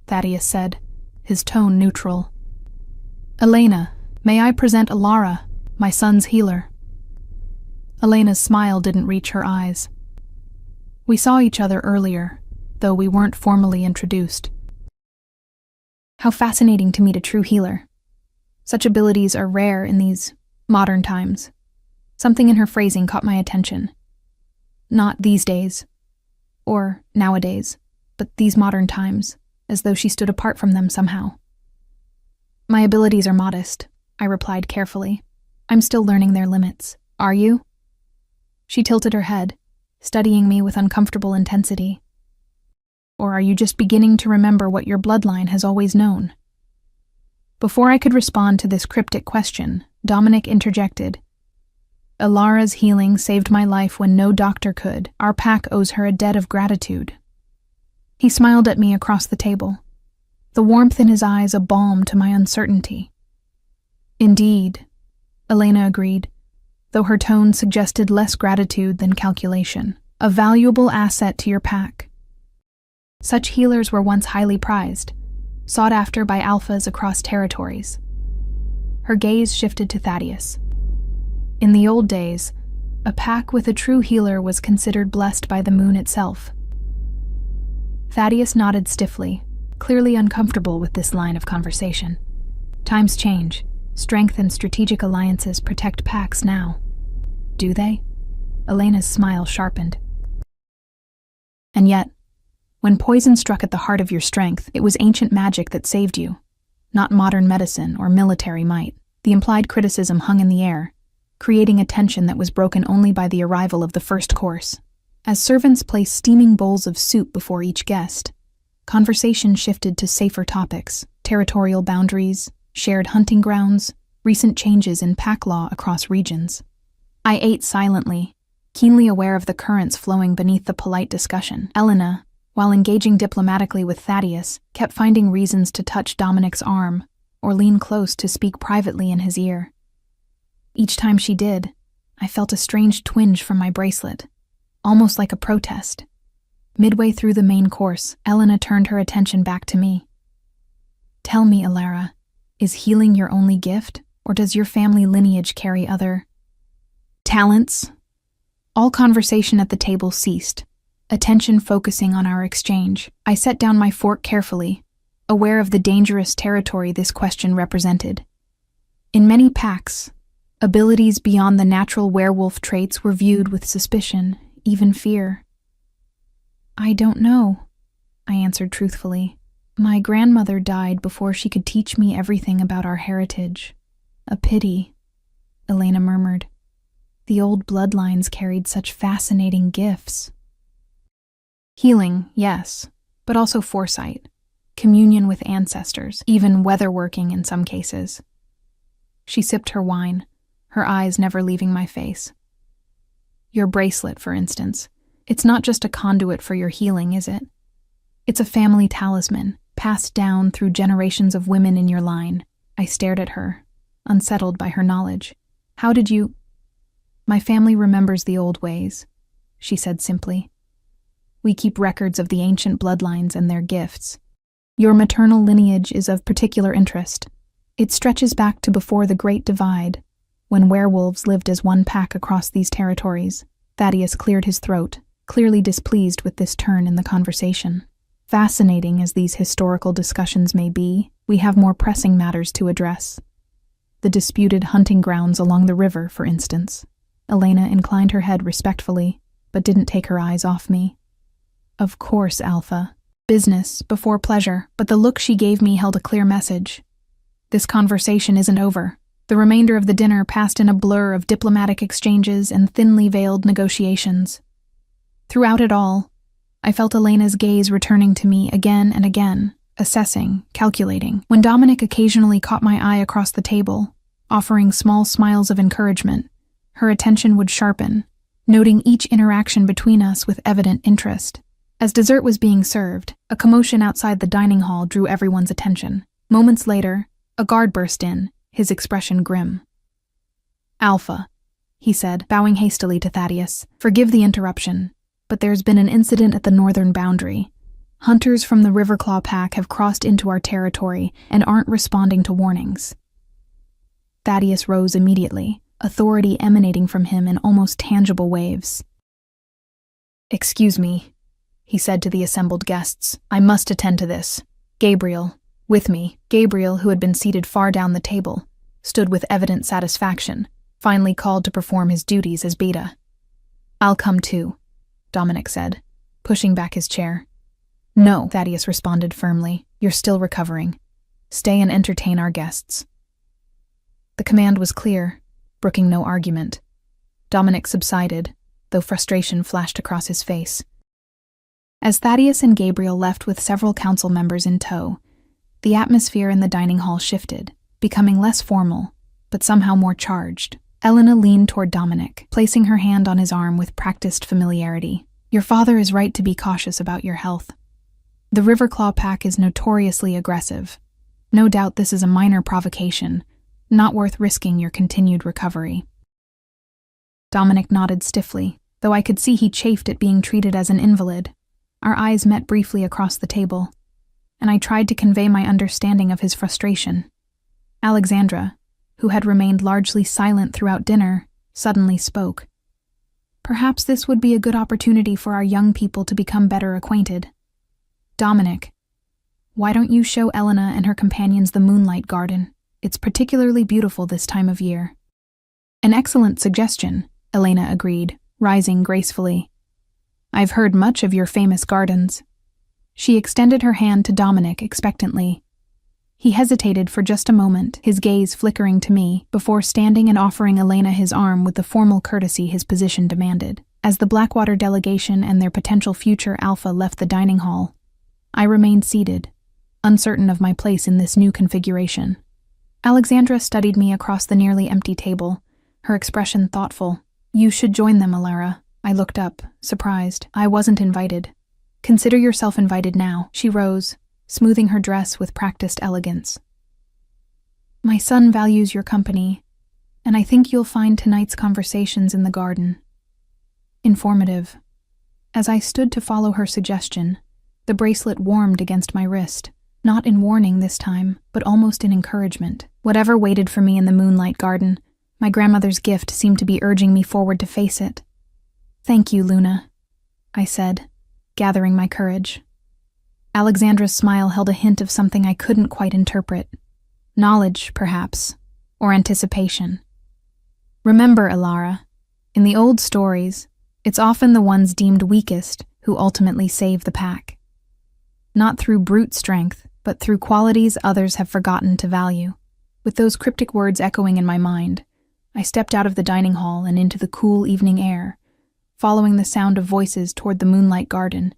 Speaker 1: Thaddeus said, his tone neutral. "Elena, may I present Alara, my son's healer?" Elena's smile didn't reach her eyes. "We saw each other earlier, though we weren't formally introduced." How fascinating to meet a true healer. Such abilities are rare in these modern times. Something in her phrasing caught my attention. Not these days, or nowadays, but these modern times, as though she stood apart from them somehow. "My abilities are modest," I replied carefully. "I'm still learning their limits. Are you?" She tilted her head, studying me with uncomfortable intensity. "Or are you just beginning to remember what your bloodline has always known?" Before I could respond to this cryptic question, Dominic interjected. "Alara's healing saved my life when no doctor could. Our pack owes her a debt of gratitude." He smiled at me across the table, the warmth in his eyes a balm to my uncertainty. "Indeed," Elena agreed, though her tone suggested less gratitude than calculation. "A valuable asset to your pack." Such healers were once highly prized, sought after by alphas across territories. Her gaze shifted to Thaddeus. In the old days, a pack with a true healer was considered blessed by the moon itself. Thaddeus nodded stiffly, clearly uncomfortable with this line of conversation. Times change. Strength and strategic alliances protect packs now. Do they? Elena's smile sharpened. And yet, when poison struck at the heart of your strength, it was ancient magic that saved you, not modern medicine or military might. The implied criticism hung in the air, creating a tension that was broken only by the arrival of the first course. As servants placed steaming bowls of soup before each guest, conversation shifted to safer topics: territorial boundaries, shared hunting grounds, recent changes in pack law across regions. I ate silently, keenly aware of the currents flowing beneath the polite discussion. Elena, while engaging diplomatically with Thaddeus, kept finding reasons to touch Dominic's arm or lean close to speak privately in his ear. Each time she did, I felt a strange twinge from my bracelet, almost like a protest. Midway through the main course, Elena turned her attention back to me. "Tell me, Alara, is healing your only gift, or does your family lineage carry other talents?" All conversation at the table ceased, attention focusing on our exchange. I set down my fork carefully, aware of the dangerous territory this question represented. In many packs, abilities beyond the natural werewolf traits were viewed with suspicion, even fear. "I don't know," I answered truthfully. "My grandmother died before she could teach me everything about our heritage." "A pity," Elena murmured. "The old bloodlines carried such fascinating gifts." Healing, yes, but also foresight, communion with ancestors, even weatherworking in some cases. She sipped her wine, her eyes never leaving my face. "Your bracelet, for instance. It's not just a conduit for your healing, is it? It's a family talisman, passed down through generations of women in your line." I stared at her, unsettled by her knowledge. "How did you—" "My family remembers the old ways," she said simply. "We keep records of the ancient bloodlines and their gifts. Your maternal lineage is of particular interest. It stretches back to before the Great Divide, when werewolves lived as one pack across these territories." Thaddeus cleared his throat, clearly displeased with this turn in the conversation. Fascinating as these historical discussions may be, we have more pressing matters to address. The disputed hunting grounds along the river, for instance. Elena inclined her head respectfully, but didn't take her eyes off me. Of course, Alpha. Business before pleasure, but the look she gave me held a clear message. This conversation isn't over. The remainder of the dinner passed in a blur of diplomatic exchanges and thinly veiled negotiations. Throughout it all, I felt Elena's gaze returning to me again and again, assessing, calculating. When Dominic occasionally caught my eye across the table, offering small smiles of encouragement, her attention would sharpen, noting each interaction between us with evident interest. As dessert was being served, a commotion outside the dining hall drew everyone's attention. Moments later, a guard burst in, his expression grim. "Alpha," he said, bowing hastily to Thaddeus. "Forgive the interruption, but there's been an incident at the northern boundary. Hunters from the Riverclaw pack have crossed into our territory and aren't responding to warnings." Thaddeus rose immediately, authority emanating from him in almost tangible waves. "Excuse me," he said to the assembled guests. "I must attend to this. Gabriel, with me." Gabriel, who had been seated far down the table, stood with evident satisfaction, finally called to perform his duties as Beta. "I'll come too," Dominic said, pushing back his chair. "No," Thaddeus responded firmly. "You're still recovering. Stay and entertain our guests." The command was clear, brooking no argument. Dominic subsided, though frustration flashed across his face. As Thaddeus and Gabriel left with several council members in tow, the atmosphere in the dining hall shifted, becoming less formal, but somehow more charged. Elena leaned toward Dominic, placing her hand on his arm with practiced familiarity. "Your father is right to be cautious about your health. The Riverclaw pack is notoriously aggressive. No doubt this is a minor provocation, not worth risking your continued recovery." Dominic nodded stiffly, though I could see he chafed at being treated as an invalid. Our eyes met briefly across the table, and I tried to convey my understanding of his frustration. Alexandra, who had remained largely silent throughout dinner, suddenly spoke. "Perhaps this would be a good opportunity for our young people to become better acquainted. Dominic, why don't you show Elena and her companions the Moonlight Garden? It's particularly beautiful this time of year." "An excellent suggestion," Elena agreed, rising gracefully. "I've heard much of your famous gardens." She extended her hand to Dominic expectantly. He hesitated for just a moment, his gaze flickering to me, before standing and offering Elena his arm with the formal courtesy his position demanded. As the Blackwater delegation and their potential future Alpha left the dining hall, I remained seated, uncertain of my place in this new configuration. Alexandra studied me across the nearly empty table, her expression thoughtful. "You should join them, Alara." I looked up, surprised. "I wasn't invited." "Consider yourself invited now." She rose, smoothing her dress with practiced elegance. "My son values your company, and I think you'll find tonight's conversations in the garden informative." As I stood to follow her suggestion, the bracelet warmed against my wrist, not in warning this time, but almost in encouragement. Whatever waited for me in the Moonlight Garden, my grandmother's gift seemed to be urging me forward to face it. "Thank you, Luna," I said, gathering my courage. Alexandra's smile held a hint of something I couldn't quite interpret. Knowledge, perhaps, or anticipation. "Remember, Alara, in the old stories, it's often the ones deemed weakest who ultimately save the pack. Not through brute strength, but through qualities others have forgotten to value." With those cryptic words echoing in my mind, I stepped out of the dining hall and into the cool evening air, following the sound of voices toward the Moonlight Garden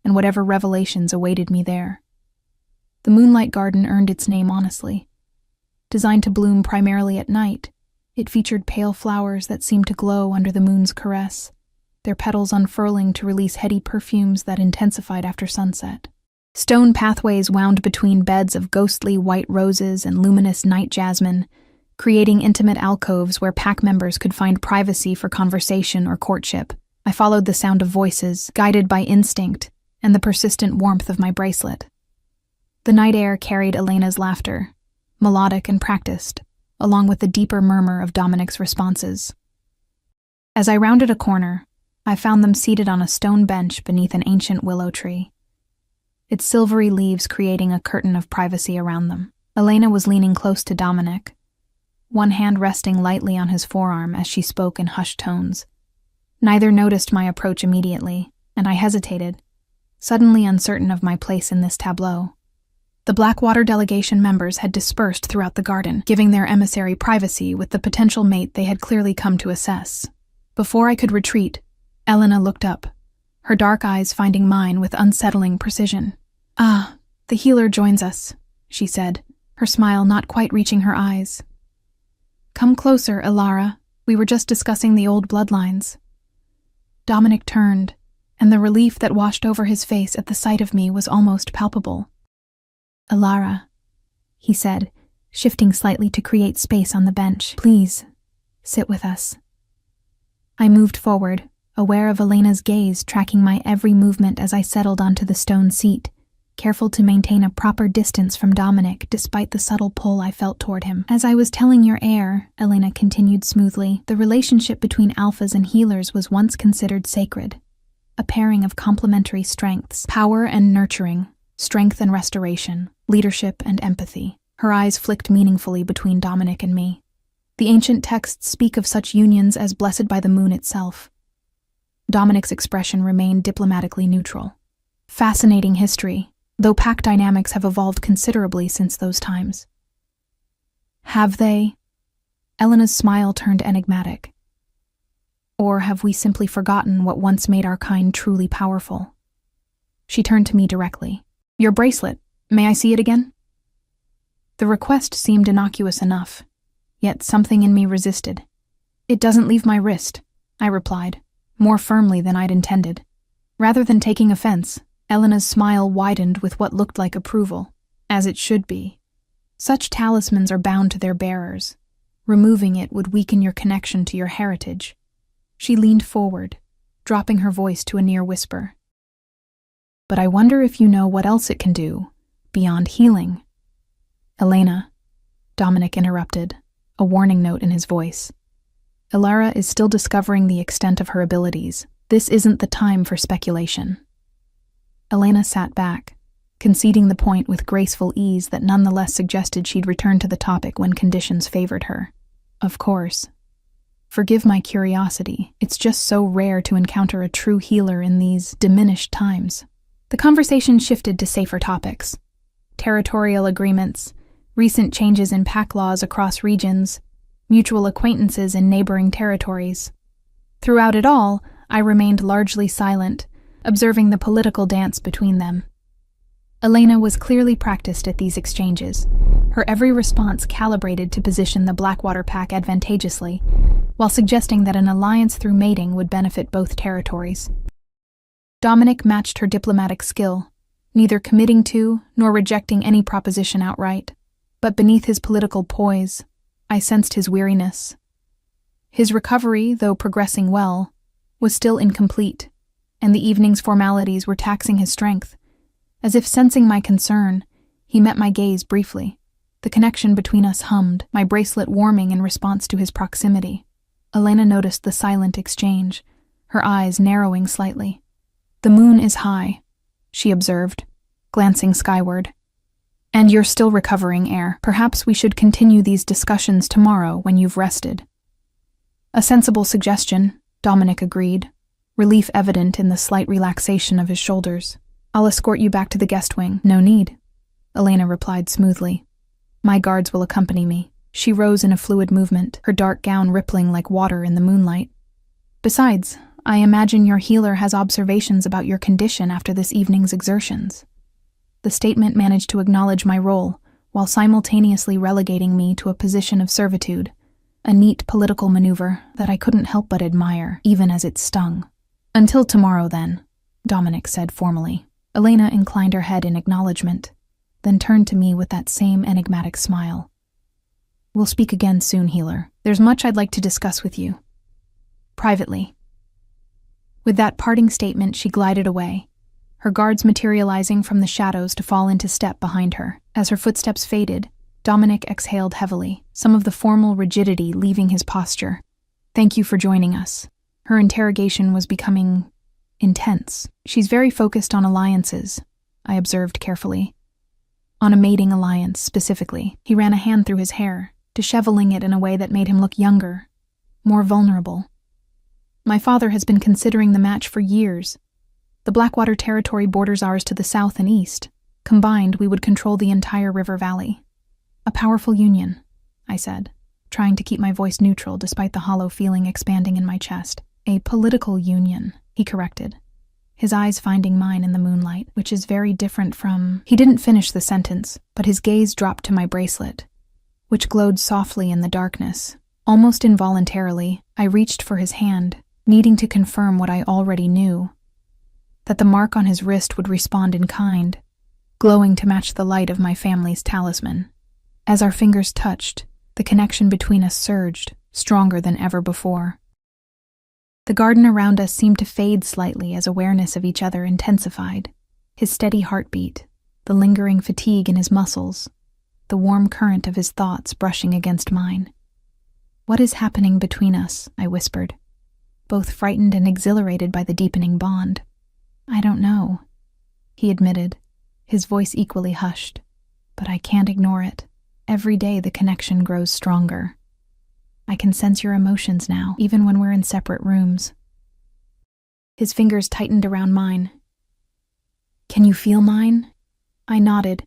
Speaker 1: and whatever revelations awaited me there. The Moonlight Garden earned its name honestly. Designed to bloom primarily at night, it featured pale flowers that seemed to glow under the moon's caress, their petals unfurling to release heady perfumes that intensified after sunset. Stone pathways wound between beds of ghostly white roses and luminous night jasmine, creating intimate alcoves where pack members could find privacy for conversation or courtship. I followed the sound of voices, guided by instinct and the persistent warmth of my bracelet. The night air carried Elena's laughter, melodic and practiced, along with the deeper murmur of Dominic's responses. As I rounded a corner, I found them seated on a stone bench beneath an ancient willow tree, its silvery leaves creating a curtain of privacy around them. Elena was leaning close to Dominic, one hand resting lightly on his forearm as she spoke in hushed tones. Neither noticed my approach immediately, and I hesitated, suddenly uncertain of my place in this tableau. The Blackwater delegation members had dispersed throughout the garden, giving their emissary privacy with the potential mate they had clearly come to assess. Before I could retreat, Elena looked up, her dark eyes finding mine with unsettling precision. "Ah, the healer joins us," she said, her smile not quite reaching her eyes. "Come closer, Ilara. We were just discussing the old bloodlines." Dominic turned, and the relief that washed over his face at the sight of me was almost palpable. "Ilara," he said, shifting slightly to create space on the bench. "Please, sit with us." I moved forward, aware of Elena's gaze tracking my every movement as I settled onto the stone seat, careful to maintain a proper distance from Dominic despite the subtle pull I felt toward him. "As I was telling your heir," Elena continued smoothly, "the relationship between alphas and healers was once considered sacred. A pairing of complementary strengths, power and nurturing, strength and restoration, leadership and empathy." Her eyes flicked meaningfully between Dominic and me. The ancient texts speak of such unions as blessed by the moon itself. Dominic's expression remained diplomatically neutral. Fascinating history, though pack dynamics have evolved considerably since those times. Have they? Elena's smile turned enigmatic. Or have we simply forgotten what once made our kind truly powerful? She turned to me directly. "Your bracelet. May I see it again?" The request seemed innocuous enough, yet something in me resisted. "It doesn't leave my wrist," I replied, more firmly than I'd intended. Rather than taking offense, Elena's smile widened with what looked like approval, as it should be. Such talismans are bound to their bearers. Removing it would weaken your connection to your heritage. She leaned forward, dropping her voice to a near whisper. "But I wonder if you know what else it can do, beyond healing." "Elena," Dominic interrupted, a warning note in his voice. "Ilara is still discovering the extent of her abilities. This isn't the time for speculation." Elena sat back, conceding the point with graceful ease that nonetheless suggested she'd return to the topic when conditions favored her. "Of course. Forgive my curiosity, it's just so rare to encounter a true healer in these diminished times." The conversation shifted to safer topics. Territorial agreements, recent changes in pack laws across regions, mutual acquaintances in neighboring territories. Throughout it all, I remained largely silent, observing the political dance between them. Elena was clearly practiced at these exchanges, her every response calibrated to position the Blackwater pack advantageously, while suggesting that an alliance through mating would benefit both territories. Dominic matched her diplomatic skill, neither committing to nor rejecting any proposition outright. But beneath his political poise, I sensed his weariness. His recovery, though progressing well, was still incomplete, and the evening's formalities were taxing his strength. As if sensing my concern, he met my gaze briefly. The connection between us hummed, my bracelet warming in response to his proximity. Elena noticed the silent exchange, her eyes narrowing slightly. "The moon is high," she observed, glancing skyward. "And you're still recovering, Heir. Perhaps we should continue these discussions tomorrow when you've rested." "A sensible suggestion," Dominic agreed, relief evident in the slight relaxation of his shoulders. "I'll escort you back to the guest wing." "No need," Elena replied smoothly. "My guards will accompany me." She rose in a fluid movement, her dark gown rippling like water in the moonlight. "Besides, I imagine your healer has observations about your condition after this evening's exertions." The statement managed to acknowledge my role, while simultaneously relegating me to a position of servitude, a neat political maneuver that I couldn't help but admire, even as it stung. "Until tomorrow, then," Dominic said formally. Elena inclined her head in acknowledgement, then turned to me with that same enigmatic smile. "We'll speak again soon, healer. There's much I'd like to discuss with you. Privately." With that parting statement, she glided away, her guards materializing from the shadows to fall into step behind her. As her footsteps faded, Dominic exhaled heavily, some of the formal rigidity leaving his posture. "Thank you for joining us." Her interrogation was becoming intense. "She's very focused on alliances," I observed carefully. "On a mating alliance, specifically." He ran a hand through his hair, disheveling it in a way that made him look younger, more vulnerable. "My father has been considering the match for years. The Blackwater territory borders ours to the south and east. Combined, we would control the entire river valley. A powerful union, I said, trying to keep my voice neutral despite the hollow feeling expanding in my chest. A political union, he corrected, his eyes finding mine in the moonlight, which is very different from— He didn't finish the sentence, but his gaze dropped to my bracelet, which glowed softly in the darkness. Almost involuntarily, I reached for his hand, needing to confirm what I already knew, that the mark on his wrist would respond in kind, glowing to match the light of my family's talisman. As our fingers touched, the connection between us surged, stronger than ever before. The garden around us seemed to fade slightly as awareness of each other intensified. His steady heartbeat, the lingering fatigue in his muscles, the warm current of his thoughts brushing against mine. "What is happening between us?" I whispered, both frightened and exhilarated by the deepening bond. "I don't know," he admitted, his voice equally hushed. "But I can't ignore it. Every day the connection grows stronger. I can sense your emotions now, even when we're in separate rooms." His fingers tightened around mine. "Can you feel mine?" I nodded,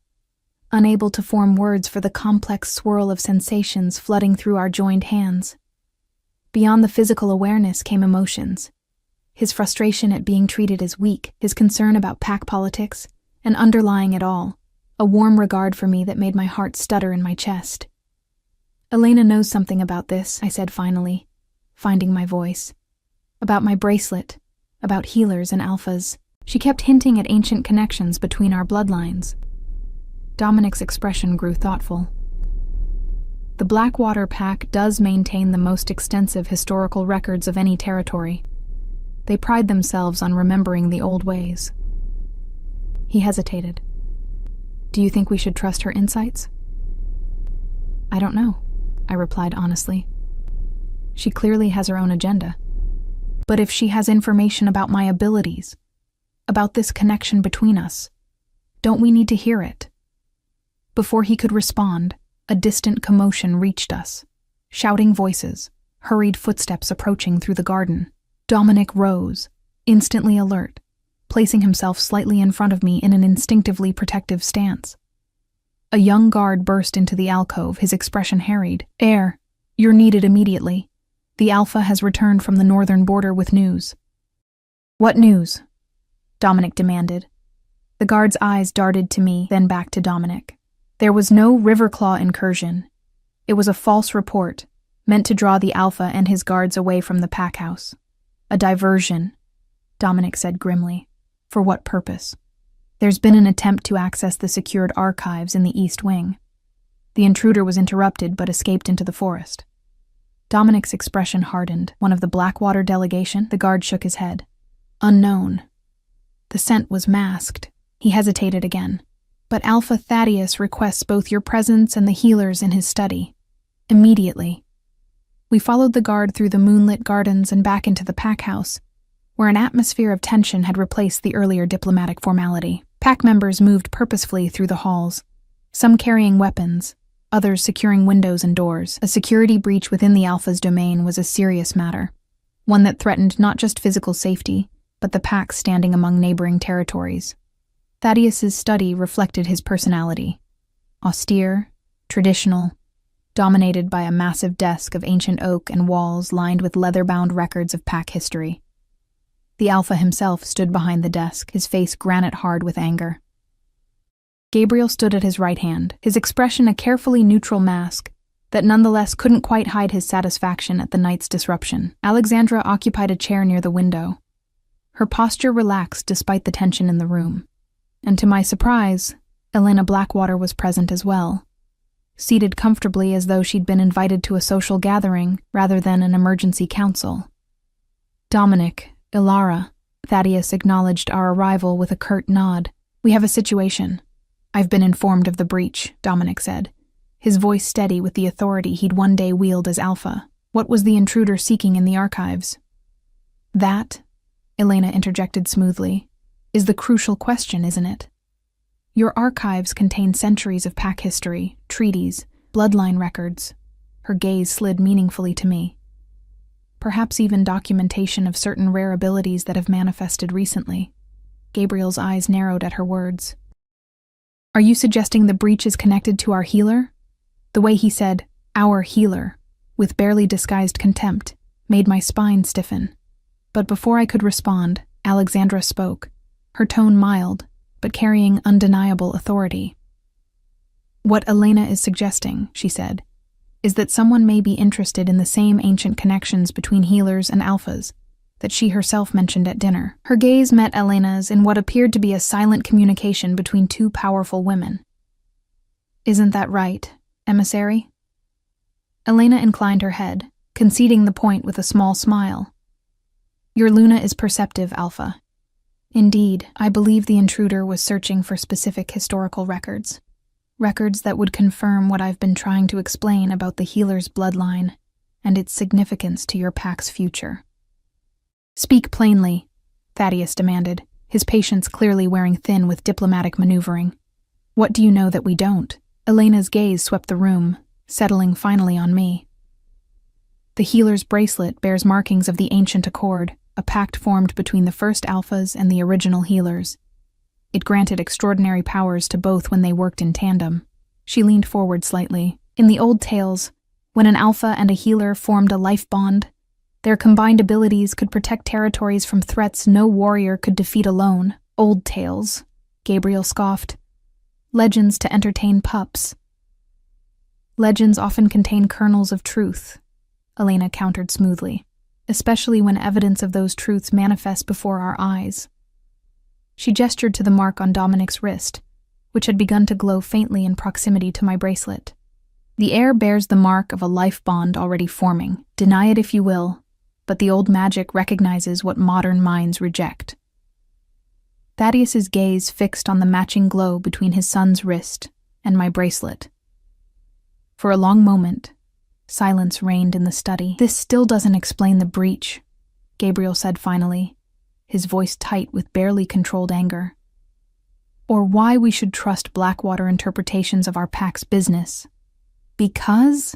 Speaker 1: unable to form words for the complex swirl of sensations flooding through our joined hands. Beyond the physical awareness came emotions. His frustration at being treated as weak, his concern about pack politics, and underlying it all, a warm regard for me that made my heart stutter in my chest. "Elena knows something about this," I said finally, finding my voice. "About my bracelet, about healers and alphas." She kept hinting at ancient connections between our bloodlines. Dominic's expression grew thoughtful. "The Blackwater Pack does maintain the most extensive historical records of any territory. They pride themselves on remembering the old ways." He hesitated. "Do you think we should trust her insights?" "I don't know," I replied honestly. "She clearly has her own agenda. But if she has information about my abilities, about this connection between us, don't we need to hear it?" Before he could respond, a distant commotion reached us. Shouting voices, hurried footsteps approaching through the garden. Dominic rose, instantly alert, placing himself slightly in front of me in an instinctively protective stance. A young guard burst into the alcove, his expression harried. "Heir, you're needed immediately. The Alpha has returned from the northern border with news." "What news?" Dominic demanded. The guard's eyes darted to me, then back to Dominic. There was no Riverclaw incursion. It was a false report, meant to draw the Alpha and his guards away from the pack house. "A diversion," Dominic said grimly. "For what purpose?" "There's been an attempt to access the secured archives in the East Wing. The intruder was interrupted but escaped into the forest." Dominic's expression hardened. "One of the Blackwater delegation?" The guard shook his head. "Unknown." The scent was masked. He hesitated again. "But Alpha Thaddeus requests both your presence and the healers in his study. Immediately." We followed the guard through the moonlit gardens and back into the pack house, where an atmosphere of tension had replaced the earlier diplomatic formality. Pack members moved purposefully through the halls, some carrying weapons, others securing windows and doors. A security breach within the Alpha's domain was a serious matter, one that threatened not just physical safety, but the pack standing among neighboring territories. Thaddeus's study reflected his personality. Austere, traditional, dominated by a massive desk of ancient oak and walls lined with leather-bound records of pack history. The Alpha himself stood behind the desk, his face granite-hard with anger. Gabriel stood at his right hand, his expression a carefully neutral mask that nonetheless couldn't quite hide his satisfaction at the night's disruption. Alexandra occupied a chair near the window. Her posture relaxed despite the tension in the room. And to my surprise, Elena Blackwater was present as well, seated comfortably as though she'd been invited to a social gathering rather than an emergency council. "Dominic, Ilara," Thaddeus acknowledged our arrival with a curt nod. "We have a situation." "I've been informed of the breach," Dominic said, his voice steady with the authority he'd one day wield as Alpha. "What was the intruder seeking in the archives?" "That," Elena interjected smoothly, "is the crucial question, isn't it? Your archives contain centuries of pack history, treaties, bloodline records." Her gaze slid meaningfully to me. "Perhaps even documentation of certain rare abilities that have manifested recently." Gabriel's eyes narrowed at her words. Are you suggesting the breach is connected to our healer? The way he said, our healer, with barely disguised contempt, made my spine stiffen. But before I could respond, Alexandra spoke, her tone mild, but carrying undeniable authority. What Elena is suggesting, she said, is that someone may be interested in the same ancient connections between healers and alphas that she herself mentioned at dinner. Her gaze met Elena's in what appeared to be a silent communication between two powerful women. Isn't that right, emissary? Elena inclined her head, conceding the point with a small smile. Your Luna is perceptive, Alpha. Indeed, I believe the intruder was searching for specific historical records. Records that would confirm what I've been trying to explain about the healer's bloodline and its significance to your pack's future. Speak plainly, Thaddeus demanded, his patience clearly wearing thin with diplomatic maneuvering. What do you know that we don't? Elena's gaze swept the room, settling finally on me. The healer's bracelet bears markings of the ancient accord, a pact formed between the first alphas and the original healers. It granted extraordinary powers to both when they worked in tandem. She leaned forward slightly. In the old tales, when an alpha and a healer formed a life bond, their combined abilities could protect territories from threats no warrior could defeat alone. Old tales, Gabriel scoffed. Legends to entertain pups. Legends often contain kernels of truth, Elena countered smoothly, especially when evidence of those truths manifests before our eyes. She gestured to the mark on Dominic's wrist, which had begun to glow faintly in proximity to my bracelet. The Heir bears the mark of a life bond already forming. Deny it if you will, but the old magic recognizes what modern minds reject. Thaddeus's gaze fixed on the matching glow between his son's wrist and my bracelet. For a long moment, silence reigned in the study. This still doesn't explain the breach, Gabriel said finally, his voice tight with barely controlled anger. Or why we should trust Blackwater interpretations of our pack's business. Because?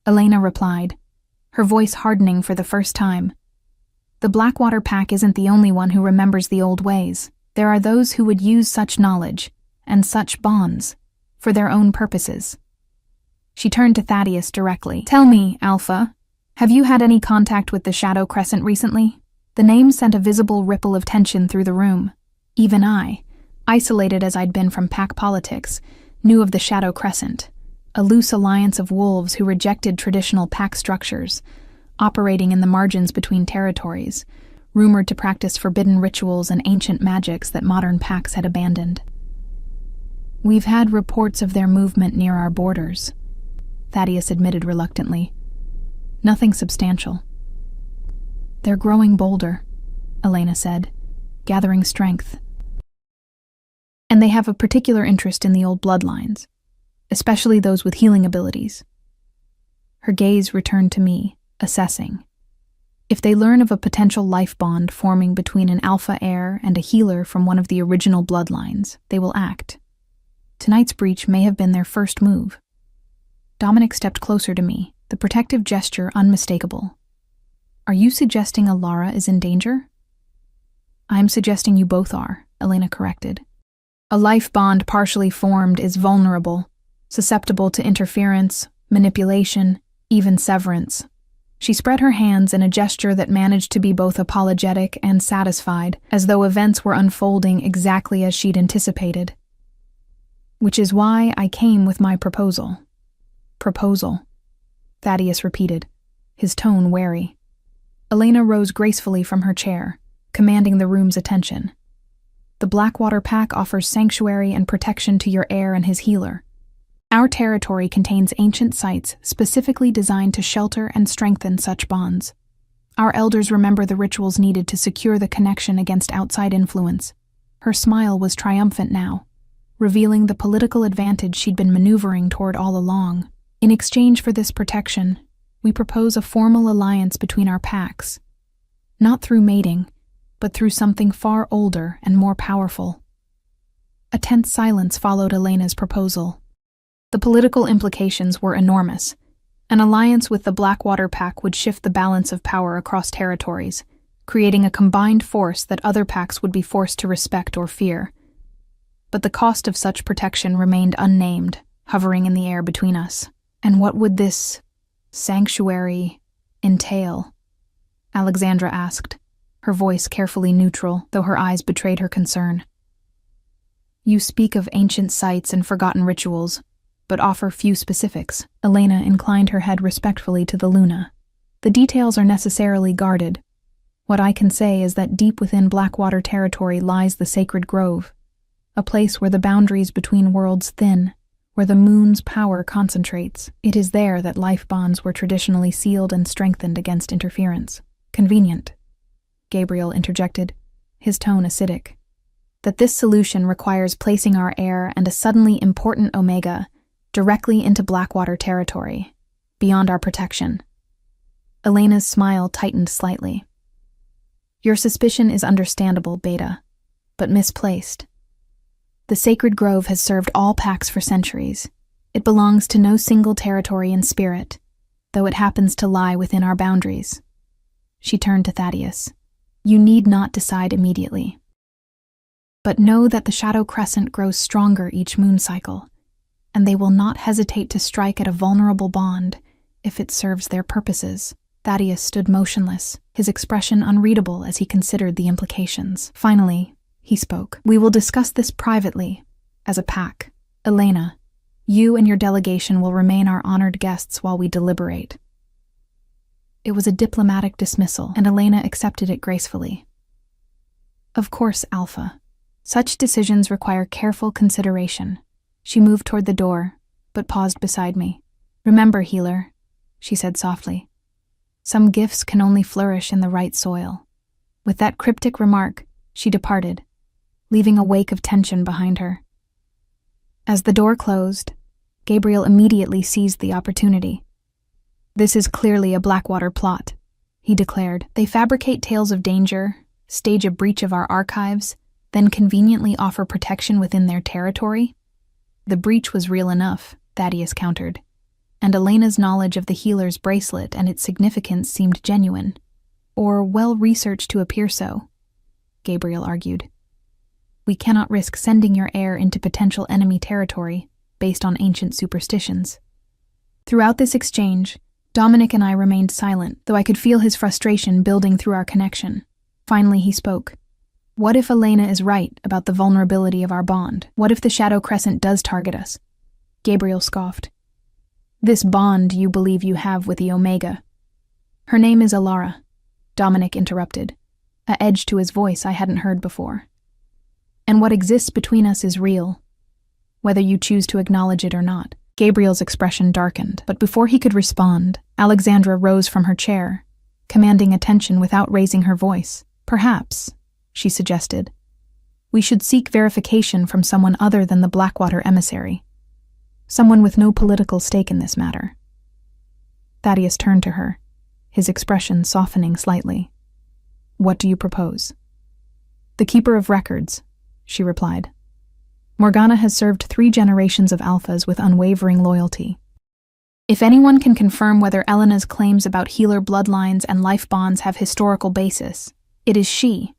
Speaker 1: Elena replied, her voice hardening for the first time. The Blackwater pack isn't the only one who remembers the old ways. There are those who would use such knowledge, and such bonds, for their own purposes. She turned to Thaddeus directly. Tell me, Alpha, have you had any contact with the Shadow Crescent recently? The name sent a visible ripple of tension through the room. Even I, isolated as I'd been from pack politics, knew of the Shadow Crescent, a loose alliance of wolves who rejected traditional pack structures, operating in the margins between territories, rumored to practice forbidden rituals and ancient magics that modern packs had abandoned. We've had reports of their movement near our borders, Thaddeus admitted reluctantly. Nothing substantial. They're growing bolder, Elena said, gathering strength. And they have a particular interest in the old bloodlines, especially those with healing abilities. Her gaze returned to me, assessing. If they learn of a potential life bond forming between an alpha heir and a healer from one of the original bloodlines, they will act. Tonight's breach may have been their first move. Dominic stepped closer to me, the protective gesture unmistakable. Are you suggesting Alara is in danger? I'm suggesting you both are, Elena corrected. A life bond partially formed is vulnerable, susceptible to interference, manipulation, even severance. She spread her hands in a gesture that managed to be both apologetic and satisfied, as though events were unfolding exactly as she'd anticipated. Which is why I came with my proposal. Proposal, Thaddeus repeated, his tone wary. Elena rose gracefully from her chair, commanding the room's attention. The Blackwater Pack offers sanctuary and protection to your heir and his healer. Our territory contains ancient sites specifically designed to shelter and strengthen such bonds. Our elders remember the rituals needed to secure the connection against outside influence. Her smile was triumphant now, revealing the political advantage she'd been maneuvering toward all along. In exchange for this protection, we propose a formal alliance between our packs. Not through mating, but through something far older and more powerful. A tense silence followed Elena's proposal. The political implications were enormous. An alliance with the Blackwater Pack would shift the balance of power across territories, creating a combined force that other packs would be forced to respect or fear. But the cost of such protection remained unnamed, hovering in the air between us. And what would this sanctuary entail? Alexandra asked, her voice carefully neutral, though her eyes betrayed her concern. You speak of ancient sites and forgotten rituals, but offer few specifics. Elena inclined her head respectfully to the Luna. The details are necessarily guarded. What I can say is that deep within Blackwater territory lies the Sacred Grove, a place where the boundaries between worlds thin, where the moon's power concentrates. It is there that life bonds were traditionally sealed and strengthened against interference. Convenient, Gabriel interjected, his tone acidic. That this solution requires placing our heir and a suddenly important Omega directly into Blackwater territory, beyond our protection. Elena's smile tightened slightly. Your suspicion is understandable, Beta, but misplaced. The Sacred Grove has served all packs for centuries. It belongs to no single territory in spirit, though it happens to lie within our boundaries. She turned to Thaddeus. You need not decide immediately. But know that the Shadow Crescent grows stronger each moon cycle, and they will not hesitate to strike at a vulnerable bond if it serves their purposes. Thaddeus stood motionless, his expression unreadable as he considered the implications. Finally, he spoke. We will discuss this privately, as a pack. Elena, you and your delegation will remain our honored guests while we deliberate. It was a diplomatic dismissal, and Elena accepted it gracefully. Of course, Alpha. Such decisions require careful consideration. She moved toward the door, but paused beside me. Remember, healer, she said softly. Some gifts can only flourish in the right soil. With that cryptic remark, she departed, leaving a wake of tension behind her. As the door closed, Gabriel immediately seized the opportunity. This is clearly a Blackwater plot, he declared. They fabricate tales of danger, stage a breach of our archives, then conveniently offer protection within their territory? The breach was real enough, Thaddeus countered, and Elena's knowledge of the healer's bracelet and its significance seemed genuine, or well-researched to appear so, Gabriel argued. We cannot risk sending your heir into potential enemy territory based on ancient superstitions. Throughout this exchange, Dominic and I remained silent, though I could feel his frustration building through our connection. Finally, he spoke. What if Elena is right about the vulnerability of our bond? What if the Shadow Crescent does target us? Gabriel scoffed. This bond you believe you have with the Omega. Her name is Alara, Dominic interrupted, a edge to his voice I hadn't heard before. And what exists between us is real, whether you choose to acknowledge it or not. Gabriel's expression darkened, but before he could respond, Alexandra rose from her chair, commanding attention without raising her voice. Perhaps, she suggested, we should seek verification from someone other than the Blackwater emissary, someone with no political stake in this matter. Thaddeus turned to her, his expression softening slightly. What do you propose? The Keeper of Records, she replied. Morgana has served 3 generations of Alphas with unwavering loyalty. If anyone can confirm whether Elena's claims about healer bloodlines and life bonds have historical basis, it is she.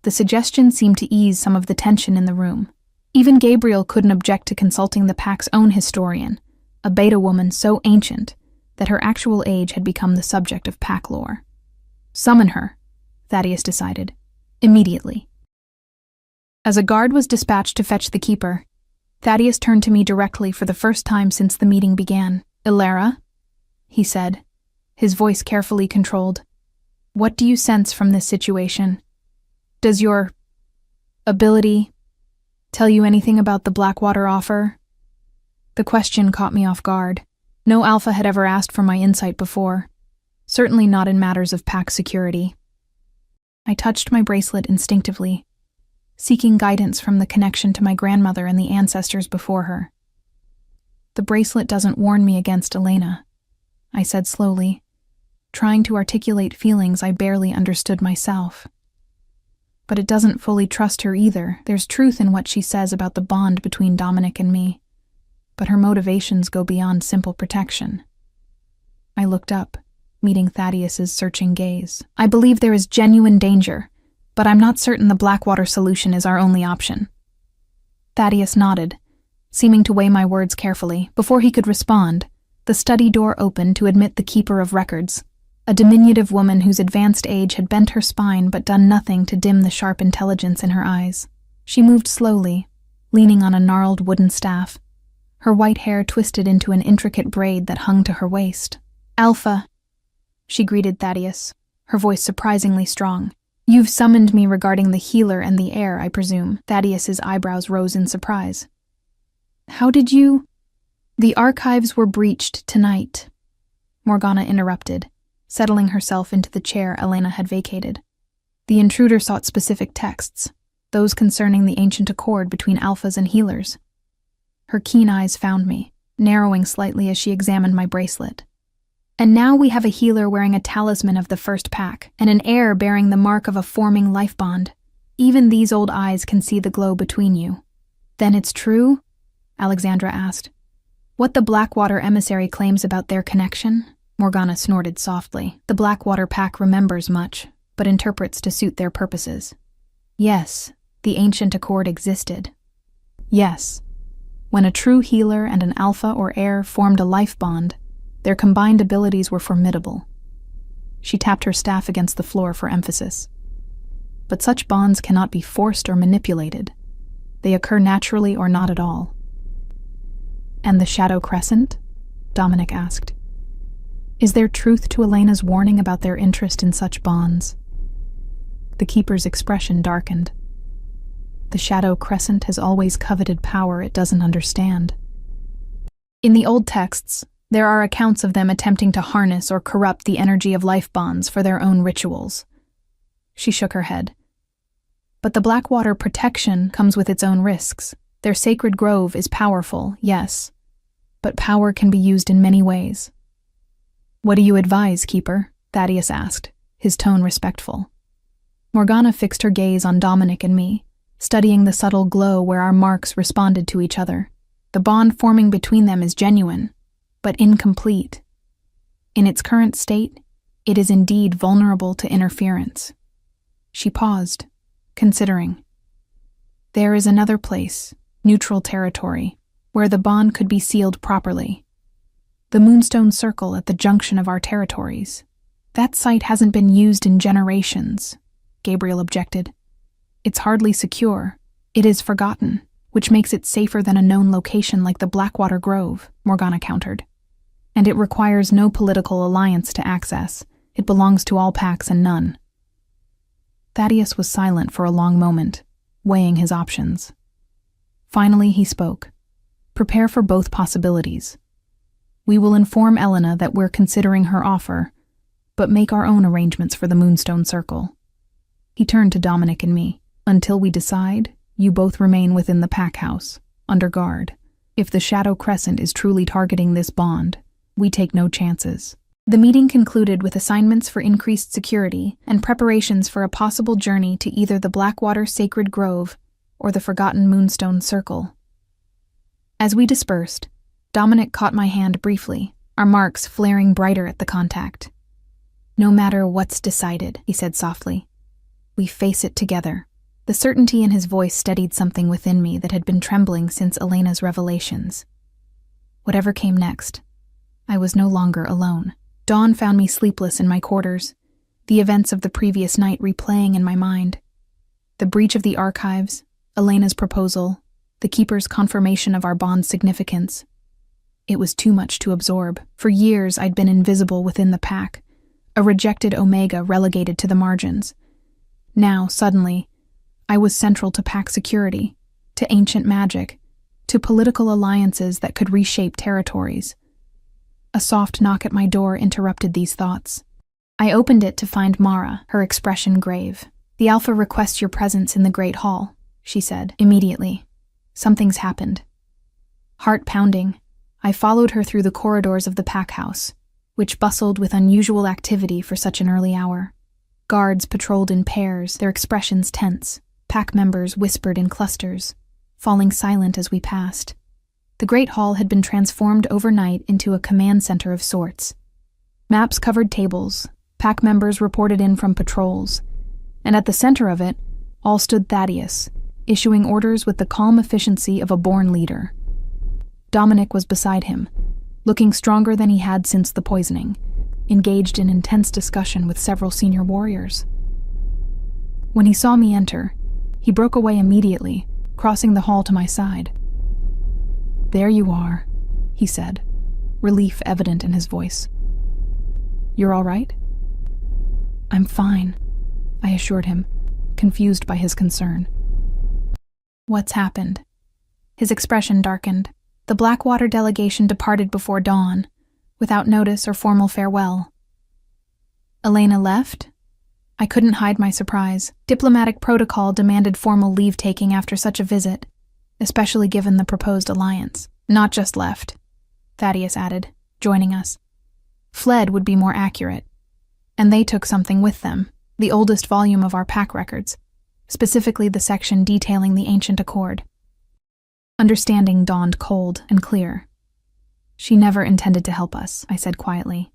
Speaker 1: The suggestion seemed to ease some of the tension in the room. Even Gabriel couldn't object to consulting the pack's own historian, a beta woman so ancient that her actual age had become the subject of pack lore. Summon her, Thaddeus decided, immediately. As a guard was dispatched to fetch the keeper, Thaddeus turned to me directly for the first time since the meeting began. Ilara, he said, his voice carefully controlled. What do you sense from this situation? Does your ability tell you anything about the Blackwater offer? The question caught me off guard. No Alpha had ever asked for my insight before, certainly not in matters of pack security. I touched my bracelet instinctively, seeking guidance from the connection to my grandmother and the ancestors before her. The bracelet doesn't warn me against Elena, I said slowly, trying to articulate feelings I barely understood myself. But it doesn't fully trust her either. There's truth in what she says about the bond between Dominic and me, but her motivations go beyond simple protection. I looked up, meeting Thaddeus's searching gaze. "I believe there is genuine danger, but I'm not certain the Blackwater solution is our only option." Thaddeus nodded, seeming to weigh my words carefully. Before he could respond, the study door opened to admit the keeper of records, a diminutive woman whose advanced age had bent her spine but done nothing to dim the sharp intelligence in her eyes. She moved slowly, leaning on a gnarled wooden staff, her white hair twisted into an intricate braid that hung to her waist. "Alpha," she greeted Thaddeus, her voice surprisingly strong. "You've summoned me regarding the healer and the heir, I presume." Thaddeus's eyebrows rose in surprise. "How did you—" "The archives were breached tonight," Morgana interrupted, settling herself into the chair Elena had vacated. "The intruder sought specific texts, those concerning the ancient accord between alphas and healers." Her keen eyes found me, narrowing slightly as she examined my bracelet. "And now we have a healer wearing a talisman of the first pack, and an heir bearing the mark of a forming life bond. Even these old eyes can see the glow between you." "Then it's true?" Alexandra asked. "What the Blackwater emissary claims about their connection?" Morgana snorted softly. "The Blackwater pack remembers much, but interprets to suit their purposes. Yes, the ancient accord existed. Yes, when a true healer and an alpha or heir formed a life bond, their combined abilities were formidable." She tapped her staff against the floor for emphasis. "But such bonds cannot be forced or manipulated. They occur naturally or not at all." "And the Shadow Crescent?" Dominic asked. "Is there truth to Elena's warning about their interest in such bonds?" The Keeper's expression darkened. "The Shadow Crescent has always coveted power it doesn't understand. In the old texts, there are accounts of them attempting to harness or corrupt the energy of life bonds for their own rituals." She shook her head. "But the Blackwater protection comes with its own risks. Their sacred grove is powerful, yes, but power can be used in many ways." "What do you advise, Keeper?" Thaddeus asked, his tone respectful. Morgana fixed her gaze on Dominic and me, studying the subtle glow where our marks responded to each other. "The bond forming between them is genuine, but incomplete. In its current state, it is indeed vulnerable to interference." She paused, considering. "There is another place, neutral territory, where the bond could be sealed properly. The Moonstone Circle at the junction of our territories. That site hasn't been used in generations," Gabriel objected. "It's hardly secure. It is forgotten, which makes it safer than a known location like the Blackwater Grove," Morgana countered. "And it requires no political alliance to access. It belongs to all packs and none." Thaddeus was silent for a long moment, weighing his options. Finally, he spoke. "Prepare for both possibilities. We will inform Elena that we're considering her offer, but make our own arrangements for the Moonstone Circle." He turned to Dominic and me. "Until we decide, you both remain within the pack house, under guard. If the Shadow Crescent is truly targeting this bond, we take no chances." The meeting concluded with assignments for increased security and preparations for a possible journey to either the Blackwater Sacred Grove or the forgotten Moonstone Circle. As we dispersed, Dominic caught my hand briefly, our marks flaring brighter at the contact. "No matter what's decided," he said softly, "we face it together." The certainty in his voice steadied something within me that had been trembling since Elena's revelations. Whatever came next, I was no longer alone. Dawn found me sleepless in my quarters, the events of the previous night replaying in my mind. The breach of the archives, Elena's proposal, the Keeper's confirmation of our bond's significance. It was too much to absorb. For years I'd been invisible within the pack, a rejected Omega relegated to the margins. Now, suddenly, I was central to pack security, to ancient magic, to political alliances that could reshape territories. A soft knock at my door interrupted these thoughts. I opened it to find Mara, her expression grave. "The Alpha requests your presence in the Great Hall," she said, immediately. "Something's happened." Heart pounding, I followed her through the corridors of the pack house, which bustled with unusual activity for such an early hour. Guards patrolled in pairs, their expressions tense. Pack members whispered in clusters, falling silent as we passed. The Great Hall had been transformed overnight into a command center of sorts. Maps covered tables, pack members reported in from patrols, and at the center of it, all stood Thaddeus, issuing orders with the calm efficiency of a born leader. Dominic was beside him, looking stronger than he had since the poisoning, engaged in intense discussion with several senior warriors. When he saw me enter, he broke away immediately, crossing the hall to my side. "There you are," he said, relief evident in his voice. "You're all right?" "I'm fine," I assured him, confused by his concern. "What's happened?" His expression darkened. The Blackwater delegation departed before dawn, without notice or formal farewell. Elena left? I couldn't hide my surprise. Diplomatic protocol demanded formal leave-taking after such a visit, especially given the proposed alliance. "Not just left," Thaddeus added, joining us. "Fled would be more accurate. And they took something with them, the oldest volume of our pack records, specifically the section detailing the ancient accord." Understanding dawned cold and clear. "She never intended to help us," I said quietly.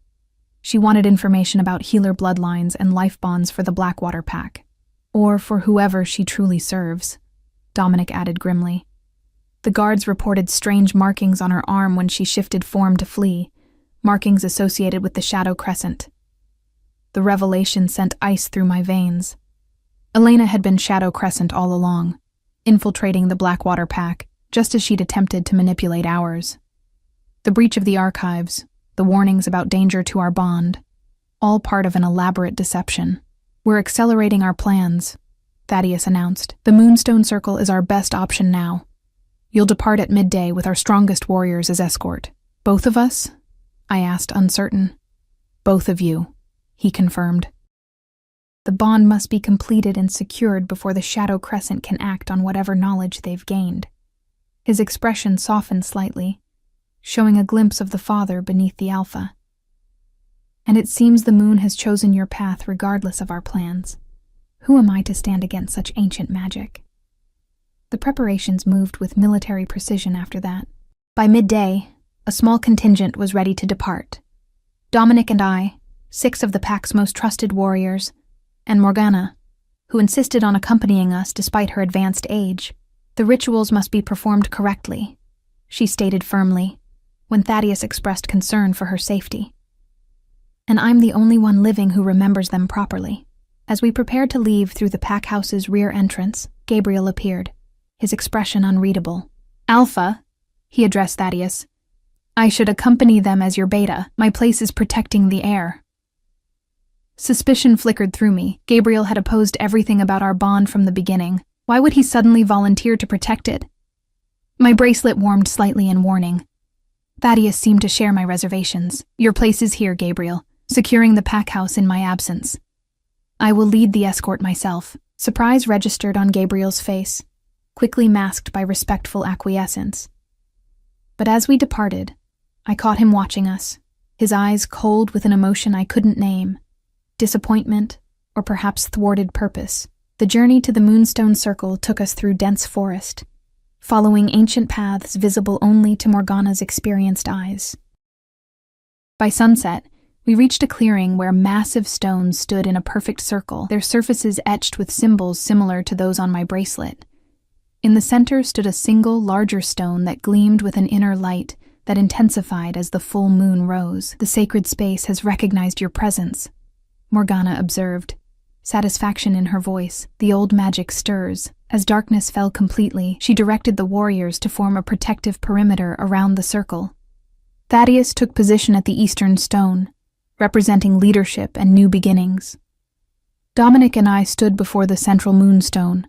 Speaker 1: "She wanted information about healer bloodlines and life bonds for the Blackwater pack. Or for whoever she truly serves," Dominic added grimly. "The guards reported strange markings on her arm when she shifted form to flee, markings associated with the Shadow Crescent. The revelation sent ice through my veins. Elena had been Shadow Crescent all along, infiltrating the Blackwater pack, just as she'd attempted to manipulate ours. The breach of the archives, the warnings about danger to our bond, all part of an elaborate deception. We're accelerating our plans," Thaddeus announced. "The Moonstone Circle is our best option now. You'll depart at midday with our strongest warriors as escort." "Both of us?" I asked, uncertain. "Both of you," he confirmed. "The bond must be completed and secured before the Shadow Crescent can act on whatever knowledge they've gained." His expression softened slightly, showing a glimpse of the father beneath the alpha. "And it seems the moon has chosen your path regardless of our plans. Who am I to stand against such ancient magic?" The preparations moved with military precision after that. By midday, a small contingent was ready to depart. Dominic and I, 6 of the pack's most trusted warriors, and Morgana, who insisted on accompanying us despite her advanced age. "The rituals must be performed correctly," she stated firmly, when Thaddeus expressed concern for her safety. "And I'm the only one living who remembers them properly." As we prepared to leave through the pack house's rear entrance, Gabriel appeared, his expression unreadable. "Alpha," he addressed Thaddeus, "I should accompany them as your beta. My place is protecting the heir." Suspicion flickered through me. Gabriel had opposed everything about our bond from the beginning. Why would he suddenly volunteer to protect it? My bracelet warmed slightly in warning. Thaddeus seemed to share my reservations. "Your place is here, Gabriel, securing the pack house in my absence. I will lead the escort myself." Surprise registered on Gabriel's face, quickly masked by respectful acquiescence. But as we departed, I caught him watching us, his eyes cold with an emotion I couldn't name, disappointment, or perhaps thwarted purpose. The journey to the Moonstone Circle took us through dense forest, following ancient paths visible only to Morgana's experienced eyes. By sunset, we reached a clearing where massive stones stood in a perfect circle, their surfaces etched with symbols similar to those on my bracelet. In the center stood a single, larger stone that gleamed with an inner light that intensified as the full moon rose. "The sacred space has recognized your presence," Morgana observed, satisfaction in her voice. "The old magic stirs." As darkness fell completely, she directed the warriors to form a protective perimeter around the circle. Thaddeus took position at the eastern stone, representing leadership and new beginnings. Dominic and I stood before the central moonstone,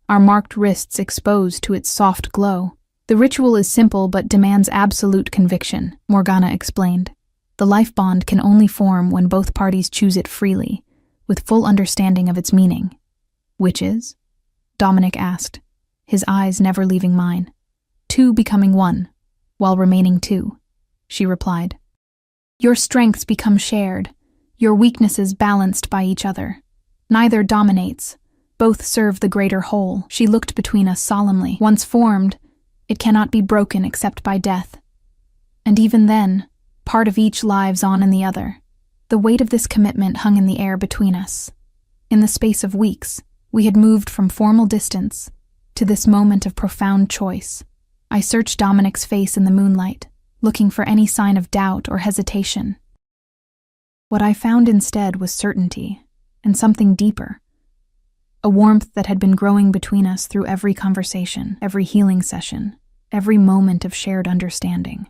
Speaker 1: our marked wrists exposed to its soft glow. "The ritual is simple but demands absolute conviction," Morgana explained. "The life bond can only form when both parties choose it freely, with full understanding of its meaning." "Which is?" Dominic asked, his eyes never leaving mine. "Two becoming one, while remaining two," she replied. "Your strengths become shared, your weaknesses balanced by each other. Neither dominates, both serve the greater whole." She looked between us solemnly. "Once formed, it cannot be broken except by death. And even then, part of each lives on in the other. The weight of this commitment hung in the air between us. In the space of weeks, we had moved from formal distance to this moment of profound choice. I searched Dominic's face in the moonlight, looking for any sign of doubt or hesitation. What I found instead was certainty, and something deeper. A warmth that had been growing between us through every conversation, every healing session, every moment of shared understanding.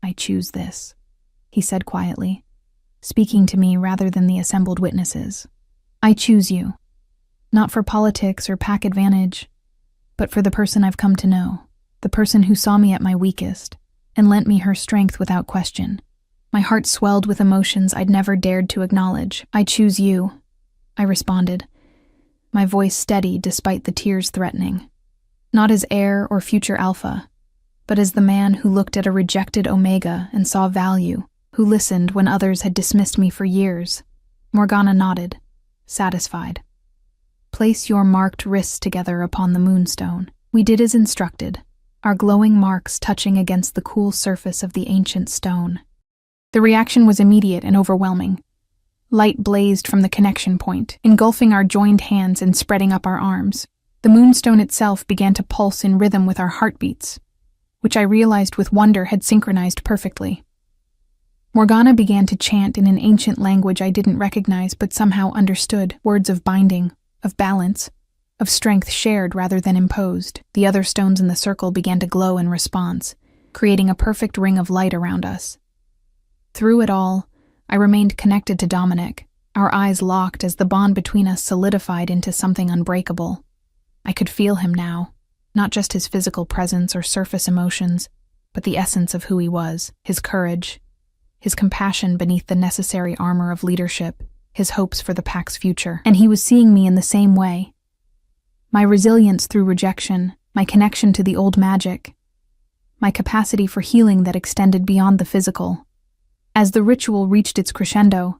Speaker 1: "I choose this," he said quietly, speaking to me rather than the assembled witnesses. "I choose you, not for politics or pack advantage, but for the person I've come to know, the person who saw me at my weakest and lent me her strength without question." My heart swelled with emotions I'd never dared to acknowledge. "I choose you," I responded, my voice steady despite the tears threatening. Not as heir or future alpha, but as the man who looked at a rejected omega and saw value, who listened when others had dismissed me for years. Morgana nodded, satisfied. "Place your marked wrists together upon the moonstone." We did as instructed, our glowing marks touching against the cool surface of the ancient stone. The reaction was immediate and overwhelming. Light blazed from the connection point, engulfing our joined hands and spreading up our arms. The moonstone itself began to pulse in rhythm with our heartbeats, which I realized with wonder had synchronized perfectly. Morgana began to chant in an ancient language I didn't recognize but somehow understood, words of binding, of balance, of strength shared rather than imposed. The other stones in the circle began to glow in response, creating a perfect ring of light around us. Through it all, I remained connected to Dominic, our eyes locked as the bond between us solidified into something unbreakable. I could feel him now, not just his physical presence or surface emotions, but the essence of who he was, his courage, his compassion beneath the necessary armor of leadership, his hopes for the pack's future. And he was seeing me in the same way. My resilience through rejection, my connection to the old magic, my capacity for healing that extended beyond the physical. As the ritual reached its crescendo,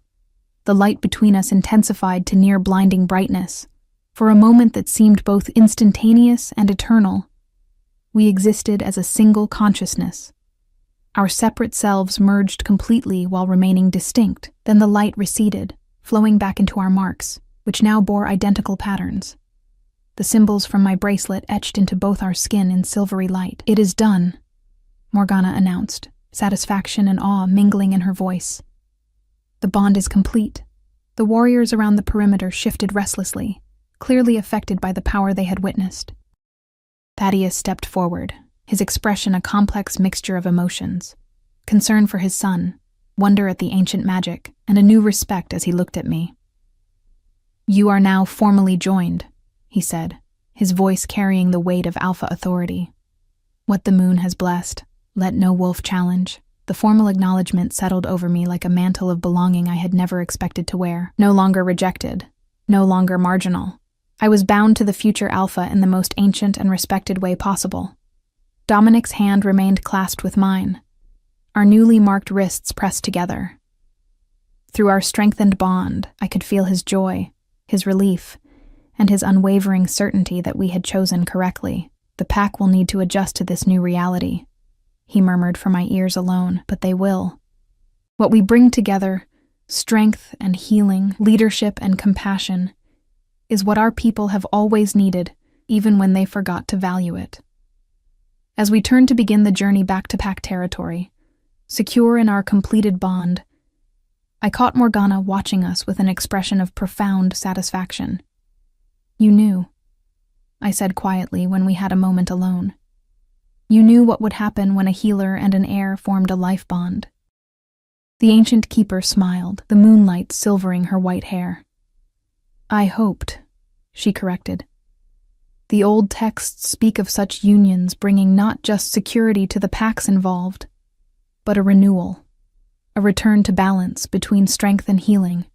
Speaker 1: the light between us intensified to near blinding brightness. For a moment that seemed both instantaneous and eternal, we existed as a single consciousness. Our separate selves merged completely while remaining distinct. Then the light receded, flowing back into our marks, which now bore identical patterns. The symbols from my bracelet etched into both our skin in silvery light. "It is done," Morgana announced, satisfaction and awe mingling in her voice. "The bond is complete." The warriors around the perimeter shifted restlessly, clearly affected by the power they had witnessed. Thaddeus stepped forward, his expression a complex mixture of emotions: concern for his son, wonder at the ancient magic, and a new respect as he looked at me. "You are now formally joined," he said, his voice carrying the weight of alpha authority. "What the moon has blessed, let no wolf challenge." The formal acknowledgement settled over me like a mantle of belonging I had never expected to wear. No longer rejected, no longer marginal. I was bound to the future alpha in the most ancient and respected way possible. Dominic's hand remained clasped with mine, our newly marked wrists pressed together. Through our strengthened bond, I could feel his joy, his relief, and his unwavering certainty that we had chosen correctly. "The pack will need to adjust to this new reality," he murmured for my ears alone, "but they will. What we bring together, strength and healing, leadership and compassion, is what our people have always needed, even when they forgot to value it." As we turned to begin the journey back to pack territory, secure in our completed bond, I caught Morgana watching us with an expression of profound satisfaction. "You knew," I said quietly when we had a moment alone. "You knew what would happen when a healer and an heir formed a life bond." The ancient keeper smiled, the moonlight silvering her white hair. "I hoped," she corrected. "The old texts speak of such unions bringing not just security to the packs involved, but a renewal, a return to balance between strength and healing,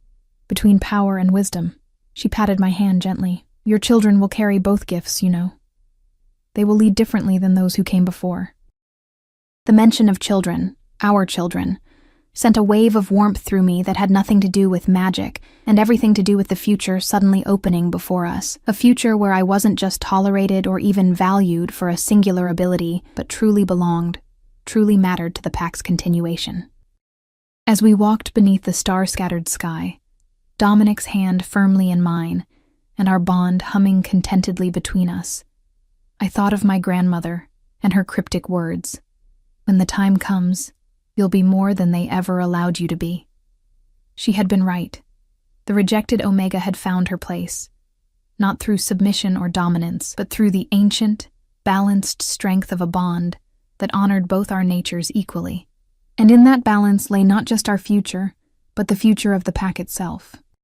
Speaker 1: between power and wisdom." She patted my hand gently. "Your children will carry both gifts, you know. They will lead differently than those who came before." The mention of children, our children, sent a wave of warmth through me that had nothing to do with magic and everything to do with the future suddenly opening before us. A future where I wasn't just tolerated or even valued for a singular ability, but truly belonged, truly mattered to the pack's continuation. As we walked beneath the star-scattered sky, Dominic's hand firmly in mine, and our bond humming contentedly between us, I thought of my grandmother and her cryptic words, "When the time comes, you'll be more than they ever allowed you to be." She had been right. The rejected Omega had found her place, not through submission or dominance, but through the ancient, balanced strength of a bond that honored both our natures equally. And in that balance lay not just our future, but the future of the pack itself.